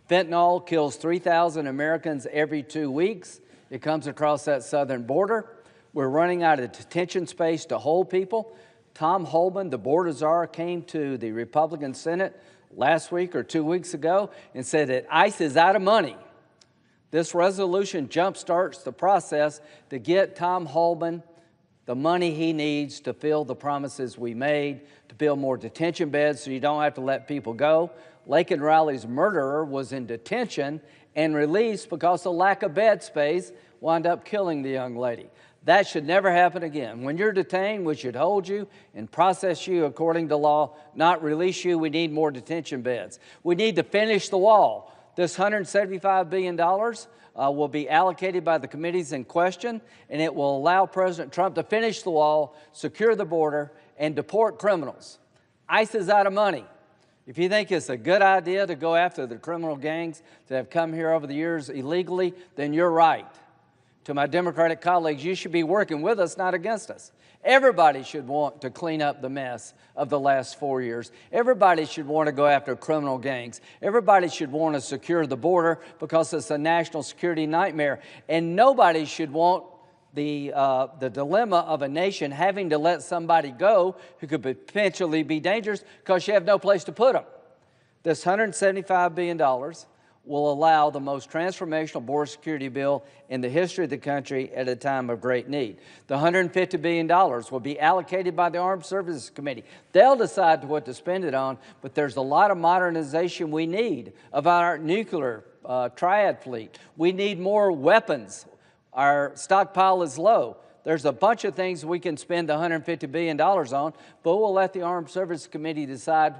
Fentanyl kills 3,000 Americans every 2 weeks. It comes across that southern border. We're running out of detention space to hold people. Tom Homan, the border czar, came to the Republican Senate last week or 2 weeks ago and said that ICE is out of money. This resolution jumpstarts the process to get Tom Homan the money he needs to fill the promises we made, to build more detention beds so you don't have to let people go. Laken Riley's murderer was in detention and released because of lack of bed space, wound up killing the young lady. That should never happen again. When you're detained, we should hold you and process you according to law, not release you. We need more detention beds. We need to finish the wall. This $175 billion will be allocated by the committees in question, and it will allow President Trump to finish the wall, secure the border, and deport criminals. ICE is out of money. If you think it's a good idea to go after the criminal gangs that have come here over the years illegally, then you're right. To my Democratic colleagues, you should be working with us, not against us. Everybody should want to clean up the mess of the last 4 years. Everybody should want to go after criminal gangs. Everybody should want to secure the border because it's a national security nightmare. And nobody should want the dilemma of a nation having to let somebody go who could potentially be dangerous because you have no place to put them. This $175 billion will allow the most transformational border security bill in the history of the country at a time of great need. The $150 billion will be allocated by the Armed Services Committee. They'll decide what to spend it on, but there's a lot of modernization we need of our nuclear triad fleet. We need more weapons. Our stockpile is low. There's a bunch of things we can spend $150 billion on, but we'll let the Armed Services Committee decide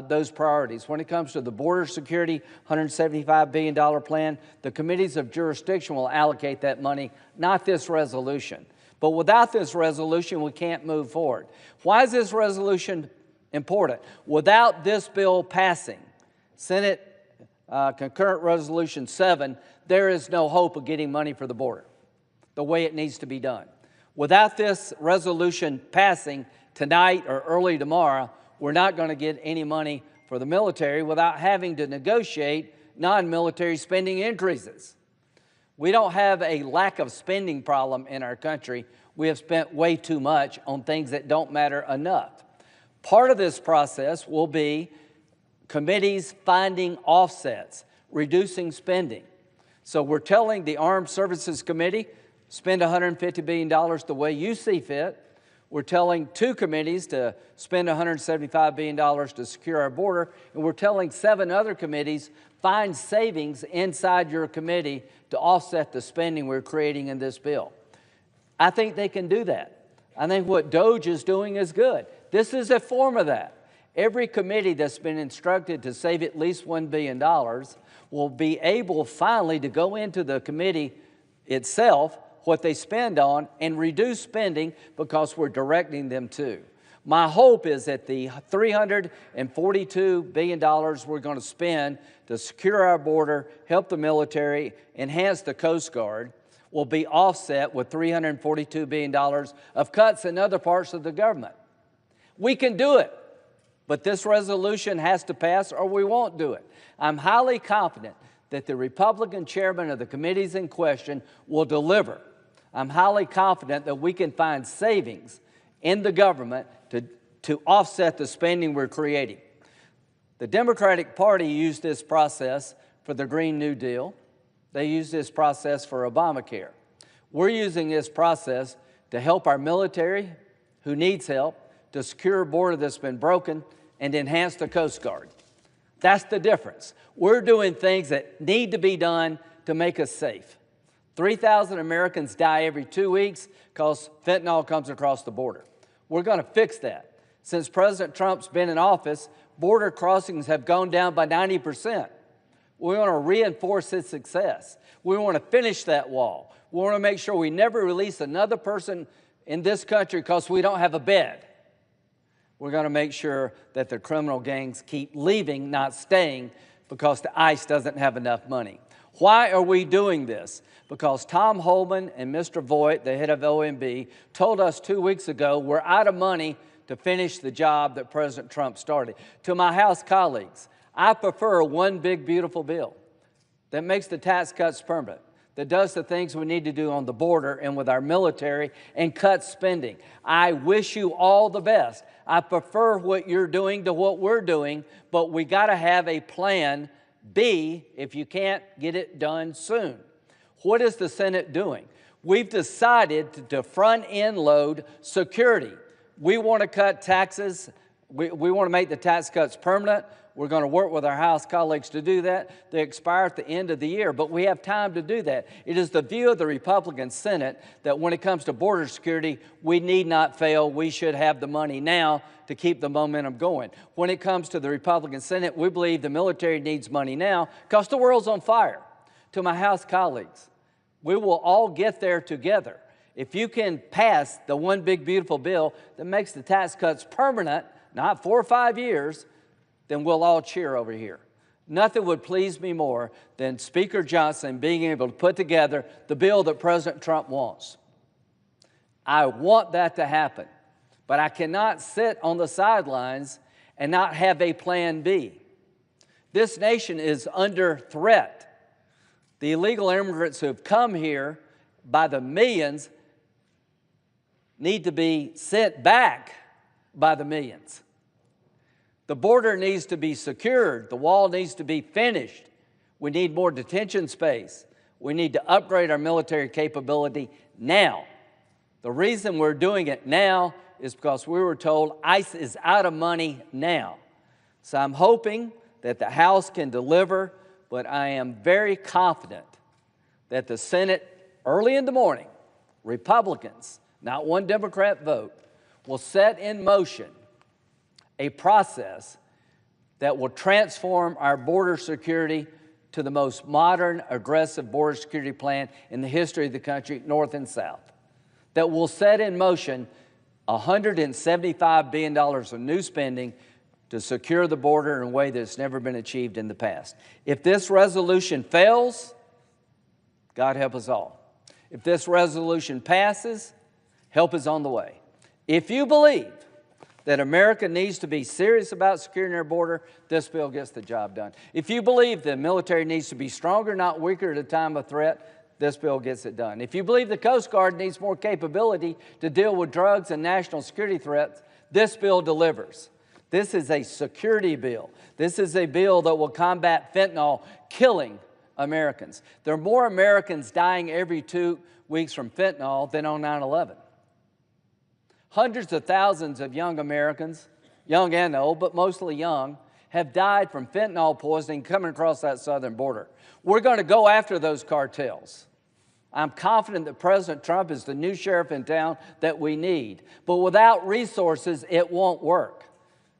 those priorities. When it comes to the border security $175 billion plan, the committees of jurisdiction will allocate that money, not this resolution. But without this resolution, we can't move forward. Why is this resolution important? Without this bill passing, Senate Concurrent Resolution 7, there is no hope of getting money for the border the way it needs to be done. Without this resolution passing tonight or early tomorrow, we're not going to get any money for the military without having to negotiate non-military spending increases. We don't have a lack of spending problem in our country. We have spent way too much on things that don't matter enough. Part of this process will be committees finding offsets, reducing spending. So we're telling the Armed Services Committee, spend $150 billion the way you see fit. We're telling 2 committees to spend $175 billion to secure our border, and we're telling 7 other committees, find savings inside your committee to offset the spending we're creating in this bill. I think they can do that. I think what DOGE is doing is good. This is a form of that. Every committee that's been instructed to save at least $1 billion will be able finally to go into the committee itself, what they spend on, and reduce spending because we're directing them to. My hope is that the $342 billion we're going to spend to secure our border, help the military, enhance the Coast Guard, will be offset with $342 billion of cuts in other parts of the government. We can do it, but this resolution has to pass or we won't do it. I'm highly confident that the Republican chairman of the committees in question will deliver. I'm highly confident that we can find savings in the government to offset the spending we're creating. The Democratic Party used this process for the Green New Deal. They used this process for Obamacare. We're using this process to help our military, who needs help, to secure a border that's been broken, and enhance the Coast Guard. That's the difference. We're doing things that need to be done to make us safe. 3,000 Americans die every 2 weeks because fentanyl comes across the border. We're going to fix that. Since President Trump's been in office, border crossings have gone down by 90%. We want to reinforce its success. We want to finish that wall. We want to make sure we never release another person in this country because we don't have a bed. We're going to make sure that the criminal gangs keep leaving, not staying, because the ICE doesn't have enough money. Why are we doing this? Because Tom Holman and Mr. Voigt, the head of OMB, told us 2 weeks ago we're out of money to finish the job that President Trump started. To my House colleagues, I prefer one big, beautiful bill that makes the tax cuts permanent, that does the things we need to do on the border and with our military, and cuts spending. I wish you all the best. I prefer what you're doing to what we're doing, but we got to have a plan B if you can't get it done soon. What is the Senate doing? We've decided to front-end load security. We want to cut taxes. We want to make the tax cuts permanent. We're going to work with our House colleagues to do that. They expire at the end of the year, but we have time to do that. It is the view of the Republican Senate that when it comes to border security, we need not fail. We should have the money now to keep the momentum going. When it comes to the Republican Senate, we believe the military needs money now because the world's on fire. To my House colleagues, we will all get there together. If you can pass the one big, beautiful bill that makes the tax cuts permanent, not 4 or 5 years, then we'll all cheer over here. Nothing would please me more than Speaker Johnson being able to put together the bill that President Trump wants. I want that to happen, but I cannot sit on the sidelines and not have a plan B. This nation is under threat. The illegal immigrants who have come here by the millions need to be sent back by the millions. The border needs to be secured. The wall needs to be finished. We need more detention space. We need to upgrade our military capability now. The reason we're doing it now is because we were told ICE is out of money now. So I'm hoping that the House can deliver, but I am very confident that the Senate, early in the morning, Republicans, not one Democrat vote, will set in motion a process that will transform our border security to the most modern, aggressive border security plan in the history of the country, North and South, that will set in motion $175 billion of new spending to secure the border in a way that's never been achieved in the past. If this resolution fails, God help us all. If this resolution passes, help is on the way. If you believe that America needs to be serious about securing our border, this bill gets the job done. If you believe the military needs to be stronger, not weaker at a time of threat, this bill gets it done. If you believe the Coast Guard needs more capability to deal with drugs and national security threats, this bill delivers. This is a security bill. This is a bill that will combat fentanyl killing Americans. There are more Americans dying every 2 weeks from fentanyl than on 9/11. Hundreds of thousands of young Americans, young and old, but mostly young, have died from fentanyl poisoning coming across that southern border. We're going to go after those cartels. I'm confident that President Trump is the new sheriff in town that we need. But without resources, it won't work.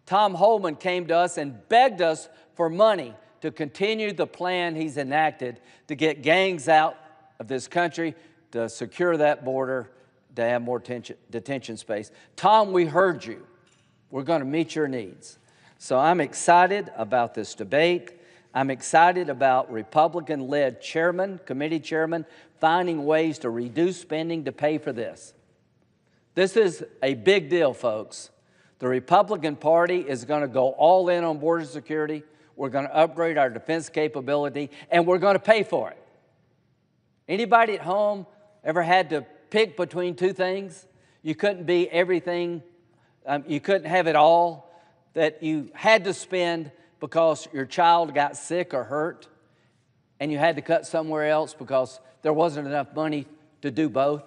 Tom Homan came to us and begged us for money to continue the plan he's enacted to get gangs out of this country, to secure that border, to have more detention space. Tom, we heard you. We're going to meet your needs. So I'm excited about this debate. I'm excited about Republican-led committee chairman, finding ways to reduce spending to pay for this. This is a big deal, folks. The Republican Party is going to go all in on border security. We're going to upgrade our defense capability, and we're going to pay for it. Anybody at home ever had to pick between two things? You couldn't be everything, you couldn't have it all, that you had to spend because your child got sick or hurt, and you had to cut somewhere else because there wasn't enough money to do both.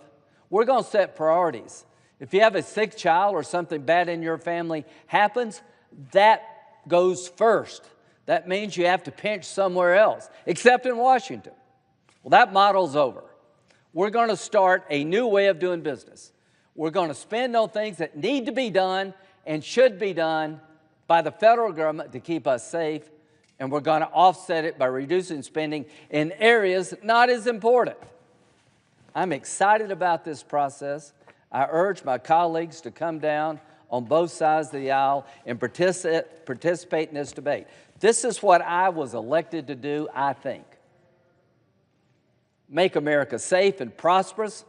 We're going to set priorities. If you have a sick child or something bad in your family happens, that goes first. That means you have to pinch somewhere else, except in Washington. Well, that model's over. We're going to start a new way of doing business. We're going to spend on things that need to be done and should be done by the federal government to keep us safe, and we're going to offset it by reducing spending in areas not as important. I'm excited about this process. I urge my colleagues to come down on both sides of the aisle and participate in this debate. This is what I was elected to do, I think. Make America safe and prosperous,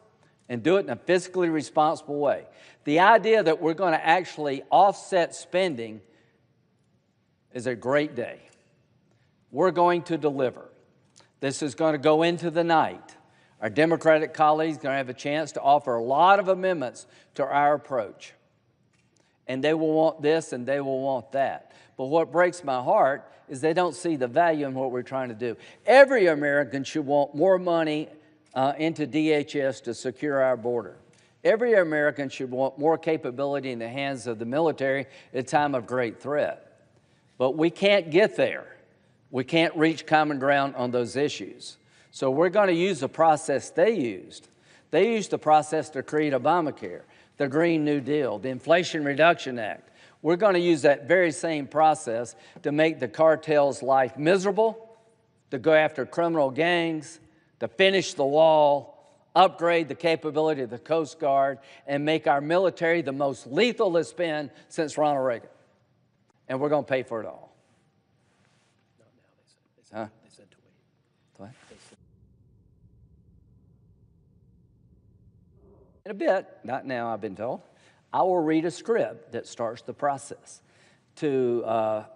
and do it in a fiscally responsible way. The idea that we're going to actually offset spending is a great day. We're going to deliver. This is going to go into the night. Our Democratic colleagues are going to have a chance to offer a lot of amendments to our approach. And they will want this and they will want that. But what breaks my heart is they don't see the value in what we're trying to do. Every American should want more money into DHS to secure our border. Every American should want more capability in the hands of the military at a time of great threat. But we can't get there. We can't reach common ground on those issues. So we're going to use the process they used. They used the process to create Obamacare, the Green New Deal, the Inflation Reduction Act. We're going to use that very same process to make the cartel's life miserable, to go after criminal gangs, to finish the wall, upgrade the capability of the Coast Guard, and make our military the most lethal it's been since Ronald Reagan. And we're going to pay for it all. Huh? They said to wait. What? In a bit, not now, I've been told, I will read a script that starts the process to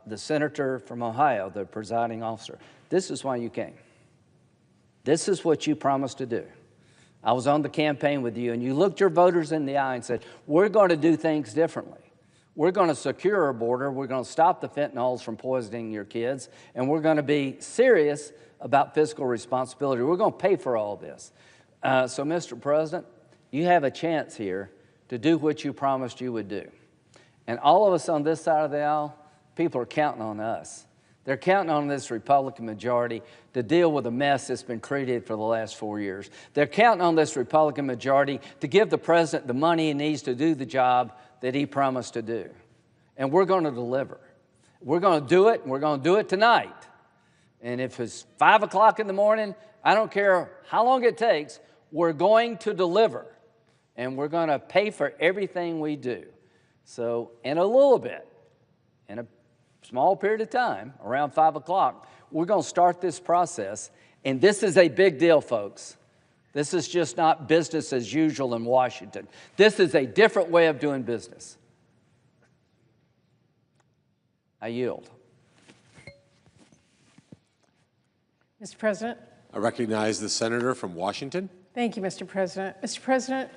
the senator from Ohio, the presiding officer. This is why you came. This is what you promised to do. I was on the campaign with you, and you looked your voters in the eye and said, we're going to do things differently. We're going to secure our border. We're going to stop the fentanyls from poisoning your kids. And we're going to be serious about fiscal responsibility. We're going to pay for all this. So, Mr. President, you have a chance here to do what you promised you would do. And all of us on this side of the aisle, people are counting on us. They're counting on this Republican majority to deal with the mess that's been created for the last 4 years. They're counting on this Republican majority to give the president the money he needs to do the job that he promised to do. And we're going to deliver. We're going to do it, and we're going to do it tonight. And if it's 5 o'clock in the morning, I don't care how long it takes, we're going to deliver. And we're going to pay for everything we do. So in a little bit, in a small period of time, around 5 o'clock, we're going to start this process. And this is a big deal, folks. This is just not business as usual in Washington. This is a different way of doing business. I yield. Mr. President. I recognize the senator from Washington. Thank you, Mr. President. Mr. President,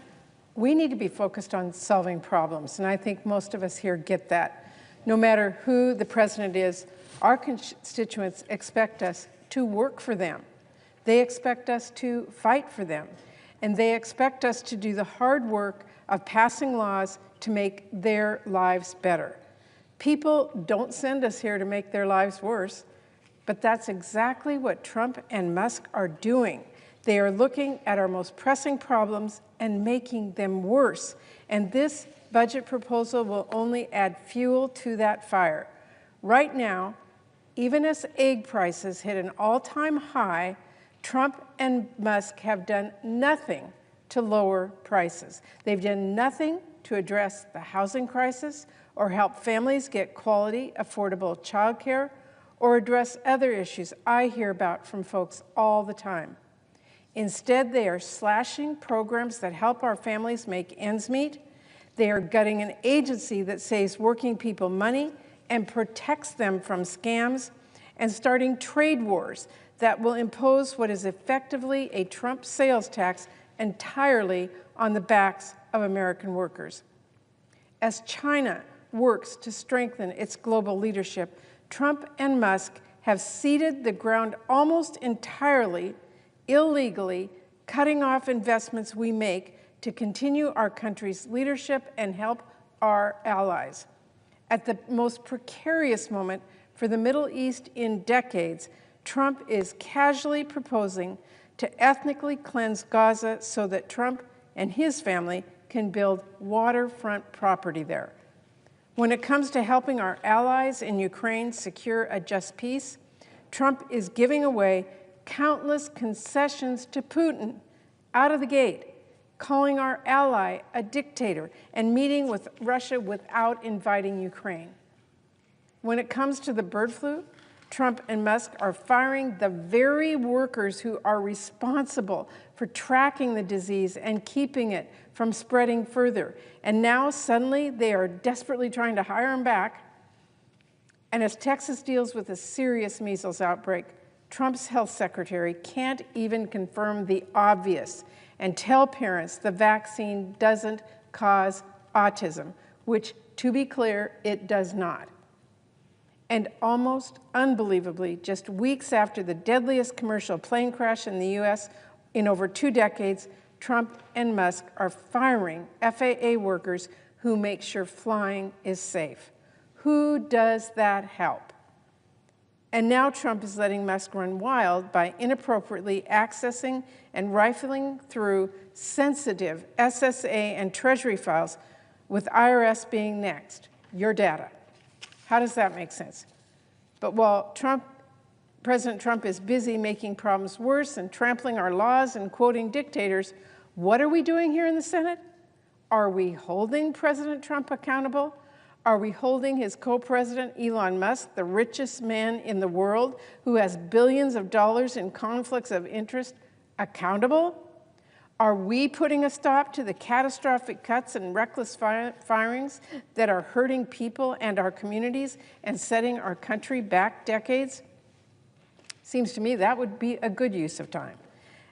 we need to be focused on solving problems, and I think most of us here get that. No matter who the president is, our constituents expect us to work for them. They expect us to fight for them, and they expect us to do the hard work of passing laws to make their lives better. People don't send us here to make their lives worse, but that's exactly what Trump and Musk are doing. They are looking at our most pressing problems and making them worse. And this budget proposal will only add fuel to that fire. Right now, even as egg prices hit an all-time high, Trump and Musk have done nothing to lower prices. They've done nothing to address the housing crisis or help families get quality, affordable childcare or address other issues I hear about from folks all the time. Instead, they are slashing programs that help our families make ends meet. They are gutting an agency that saves working people money and protects them from scams, and starting trade wars that will impose what is effectively a Trump sales tax entirely on the backs of American workers. As China works to strengthen its global leadership, Trump and Musk have ceded the ground almost entirely illegally, cutting off investments we make to continue our country's leadership and help our allies. At the most precarious moment for the Middle East in decades, Trump is casually proposing to ethnically cleanse Gaza so that Trump and his family can build waterfront property there. When it comes to helping our allies in Ukraine secure a just peace, Trump is giving away countless concessions to Putin out of the gate, calling our ally a dictator and meeting with Russia without inviting Ukraine. When it comes to the bird flu, Trump and Musk are firing the very workers who are responsible for tracking the disease and keeping it from spreading further. And now suddenly they are desperately trying to hire them back. And as Texas deals with a serious measles outbreak, Trump's health secretary can't even confirm the obvious and tell parents the vaccine doesn't cause autism, which, to be clear, it does not. And almost unbelievably, just weeks after the deadliest commercial plane crash in the U.S. in over 2 decades, Trump and Musk are firing FAA workers who make sure flying is safe. Who does that help? And now Trump is letting Musk run wild by inappropriately accessing and rifling through sensitive SSA and Treasury files, with IRS being next, your data. How does that make sense? But while President Trump is busy making problems worse and trampling our laws and quoting dictators, what are we doing here in the Senate? Are we holding President Trump accountable? Are we holding his co-president, Elon Musk, the richest man in the world, who has billions of dollars in conflicts of interest, accountable? Are we putting a stop to the catastrophic cuts and reckless firings that are hurting people and our communities and setting our country back decades? Seems to me that would be a good use of time.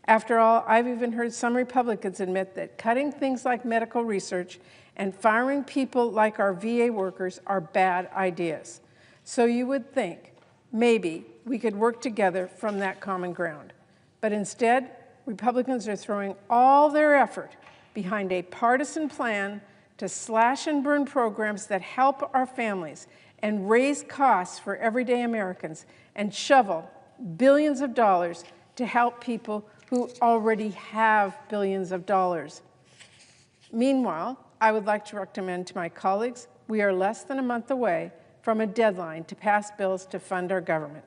After all, I've even heard some Republicans admit that cutting things like medical research and firing people like our VA workers are bad ideas. So you would think maybe we could work together from that common ground. But instead, Republicans are throwing all their effort behind a partisan plan to slash and burn programs that help our families and raise costs for everyday Americans and shovel billions of dollars to help people who already have billions of dollars. Meanwhile, I would like to recommend to my colleagues, we are less than a month away from a deadline to pass bills to fund our government.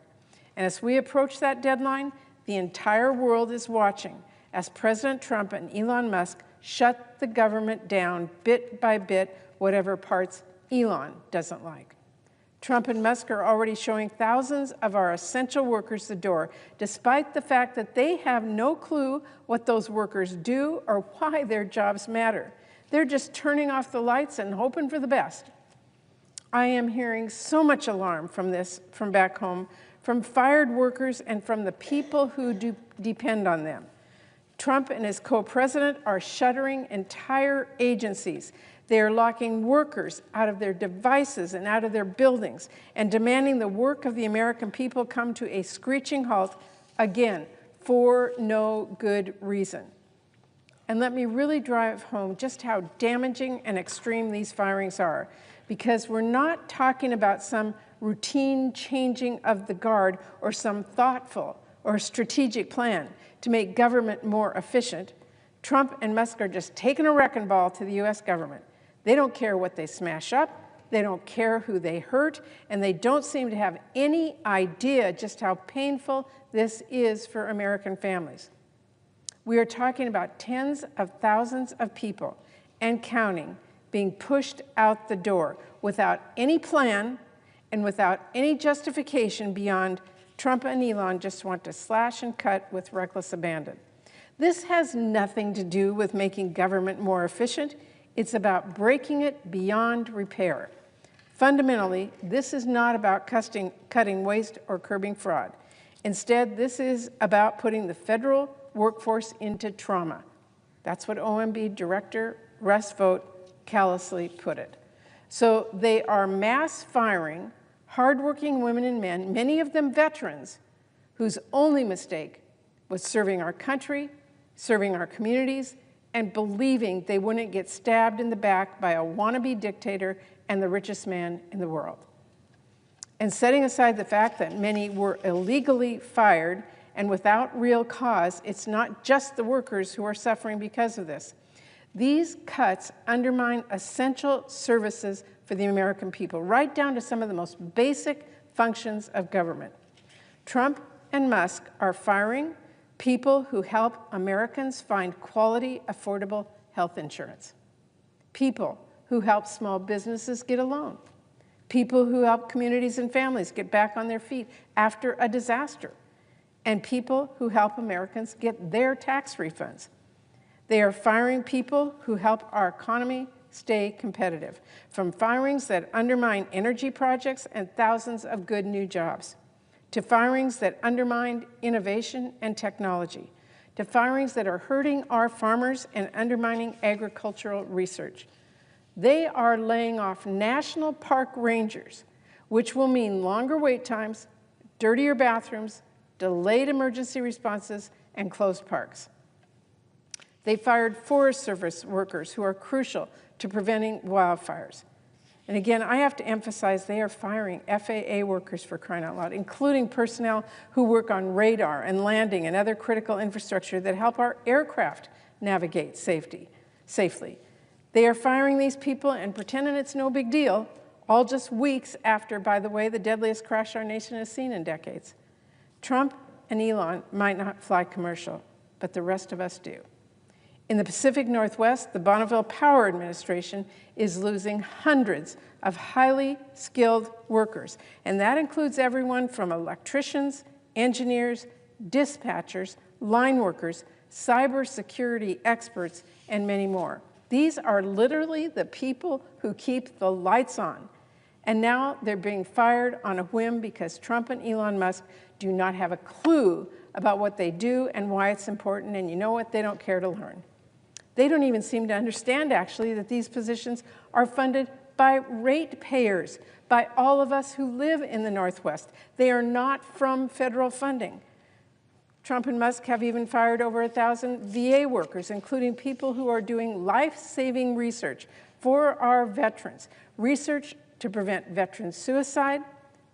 And as we approach that deadline, the entire world is watching as President Trump and Elon Musk shut the government down bit by bit, whatever parts Elon doesn't like. Trump and Musk are already showing thousands of our essential workers the door, despite the fact that they have no clue what those workers do or why their jobs matter. They're just turning off the lights and hoping for the best. I am hearing so much alarm from back home, from fired workers and from the people who depend on them. Trump and his co-president are shuttering entire agencies. They are locking workers out of their devices and out of their buildings and demanding the work of the American people come to a screeching halt, again, for no good reason. And let me really drive home just how damaging and extreme these firings are, because we're not talking about some routine changing of the guard or some thoughtful or strategic plan to make government more efficient. Trump and Musk are just taking a wrecking ball to the U.S. government. They don't care what they smash up, they don't care who they hurt, and they don't seem to have any idea just how painful this is for American families. We are talking about tens of thousands of people, and counting, being pushed out the door without any plan and without any justification beyond Trump and Elon just want to slash and cut with reckless abandon. This has nothing to do with making government more efficient. It's about breaking it beyond repair. Fundamentally, this is not about cutting waste or curbing fraud. Instead, this is about putting the federal workforce into trauma. That's what OMB Director Russ Vought callously put it. So they are mass firing hardworking women and men, many of them veterans, whose only mistake was serving our country, serving our communities, and believing they wouldn't get stabbed in the back by a wannabe dictator and the richest man in the world. And setting aside the fact that many were illegally fired and without real cause, it's not just the workers who are suffering because of this. These cuts undermine essential services for the American people, right down to some of the most basic functions of government. Trump and Musk are firing people who help Americans find quality, affordable health insurance. People who help small businesses get a loan. People who help communities and families get back on their feet after a disaster. And people who help Americans get their tax refunds. They are firing people who help our economy stay competitive, from firings that undermine energy projects and thousands of good new jobs, to firings that undermine innovation and technology, to firings that are hurting our farmers and undermining agricultural research. They are laying off national park rangers, which will mean longer wait times, dirtier bathrooms, delayed emergency responses, and closed parks. They fired Forest Service workers who are crucial to preventing wildfires. And again, I have to emphasize they are firing FAA workers, for crying out loud, including personnel who work on radar and landing and other critical infrastructure that help our aircraft navigate safely. They are firing these people and pretending it's no big deal, all just weeks after, by the way, the deadliest crash our nation has seen in decades. Trump and Elon might not fly commercial, but the rest of us do. In the Pacific Northwest, the Bonneville Power Administration is losing hundreds of highly skilled workers, and that includes everyone from electricians, engineers, dispatchers, line workers, cybersecurity experts, and many more. These are literally the people who keep the lights on. And now they're being fired on a whim because Trump and Elon Musk do not have a clue about what they do and why it's important, and you know what? They don't care to learn. They don't even seem to understand, actually, that these positions are funded by ratepayers, by all of us who live in the Northwest. They are not from federal funding. Trump and Musk have even fired over 1,000 VA workers, including people who are doing life-saving research for our veterans, research to prevent veteran suicide,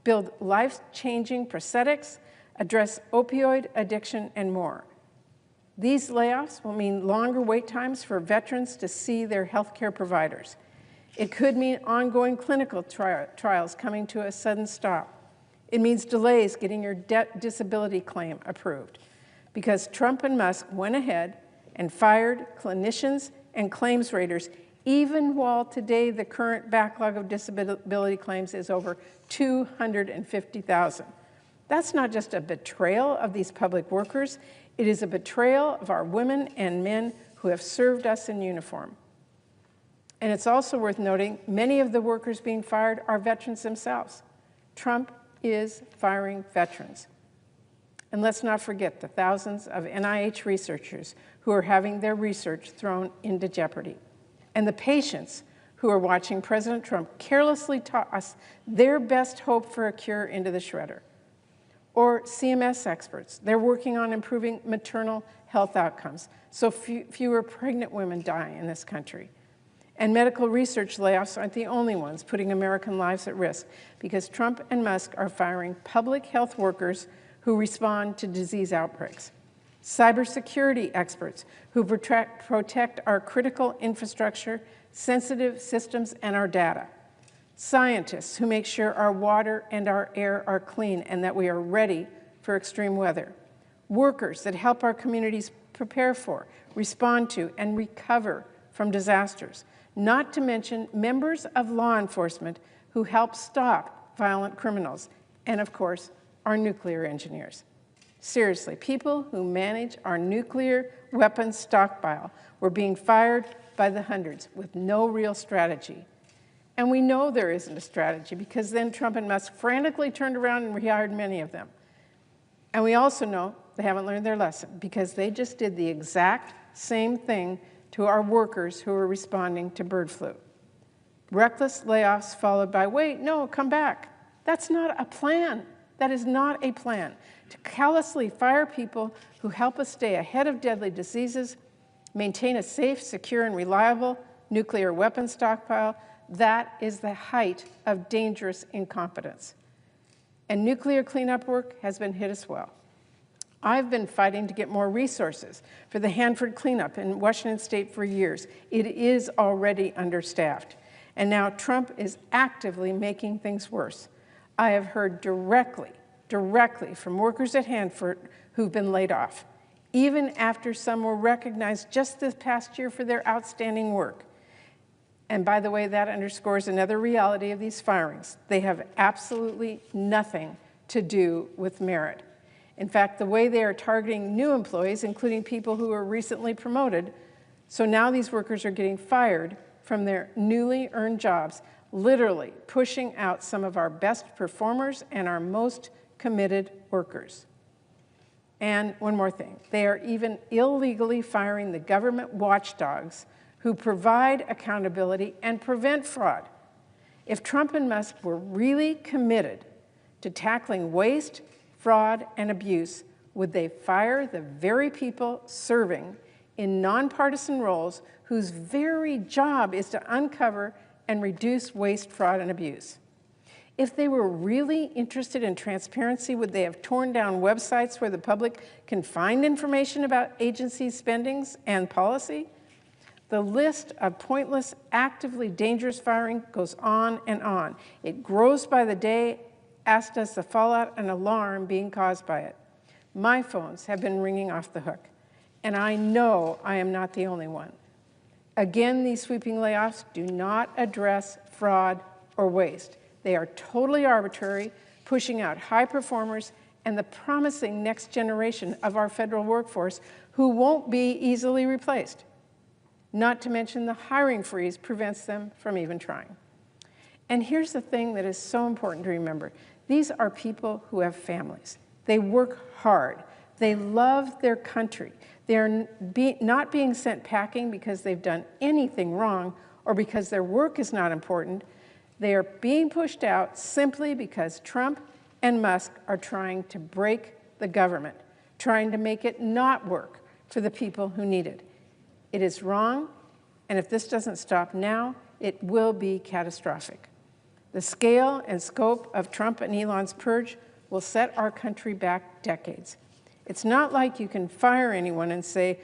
build life-changing prosthetics, address opioid addiction, and more. These layoffs will mean longer wait times for veterans to see their health care providers. It could mean ongoing clinical trials coming to a sudden stop. It means delays getting your disability claim approved, because Trump and Musk went ahead and fired clinicians and claims raters, even while today the current backlog of disability claims is over 250,000. That's not just a betrayal of these public workers, it is a betrayal of our women and men who have served us in uniform. And it's also worth noting, many of the workers being fired are veterans themselves. Trump is firing veterans. And let's not forget the thousands of NIH researchers who are having their research thrown into jeopardy. And the patients who are watching President Trump carelessly toss their best hope for a cure into the shredder. Or CMS experts. They're working on improving maternal health outcomes so fewer pregnant women die in this country. And medical research layoffs aren't the only ones putting American lives at risk, because Trump and Musk are firing public health workers who respond to disease outbreaks. Cybersecurity experts who protect our critical infrastructure, sensitive systems, and our data. Scientists who make sure our water and our air are clean and that we are ready for extreme weather. Workers that help our communities prepare for, respond to, and recover from disasters. Not to mention members of law enforcement who help stop violent criminals. And of course, our nuclear engineers. Seriously, people who manage our nuclear weapons stockpile were being fired by the hundreds with no real strategy. And we know there isn't a strategy, because then Trump and Musk frantically turned around and rehired many of them. And we also know they haven't learned their lesson, because they just did the exact same thing to our workers who were responding to bird flu. Reckless layoffs followed by, wait, no, come back. That's not a plan. That is not a plan. To callously fire people who help us stay ahead of deadly diseases, maintain a safe, secure, and reliable nuclear weapons stockpile, that is the height of dangerous incompetence. And nuclear cleanup work has been hit as well. I've been fighting to get more resources for the Hanford cleanup in Washington State for years. It is already understaffed. And now Trump is actively making things worse. I have heard directly from workers at Hanford who've been laid off, even after some were recognized just this past year for their outstanding work. And by the way, that underscores another reality of these firings. They have absolutely nothing to do with merit. In fact, the way they are targeting new employees, including people who were recently promoted, so now these workers are getting fired from their newly earned jobs, literally pushing out some of our best performers and our most committed workers. And one more thing, they are even illegally firing the government watchdogs who provide accountability and prevent fraud. If Trump and Musk were really committed to tackling waste, fraud, and abuse, would they fire the very people serving in nonpartisan roles whose very job is to uncover and reduce waste, fraud, and abuse? If they were really interested in transparency, would they have torn down websites where the public can find information about agency spendings and policy? The list of pointless, actively dangerous firing goes on and on. It grows by the day, as does the fallout and alarm being caused by it. My phones have been ringing off the hook, and I know I am not the only one. Again, these sweeping layoffs do not address fraud or waste. They are totally arbitrary, pushing out high performers and the promising next generation of our federal workforce who won't be easily replaced. Not to mention the hiring freeze prevents them from even trying. And here's the thing that is so important to remember. These are people who have families, They work hard. They love their country. They're not being sent packing because they've done anything wrong or because their work is not important. They are being pushed out simply because Trump and Musk are trying to break the government, trying to make it not work for the people who need it. It is wrong, and if this doesn't stop now, it will be catastrophic. The scale and scope of Trump and Elon's purge will set our country back decades. It's not like you can fire anyone and say,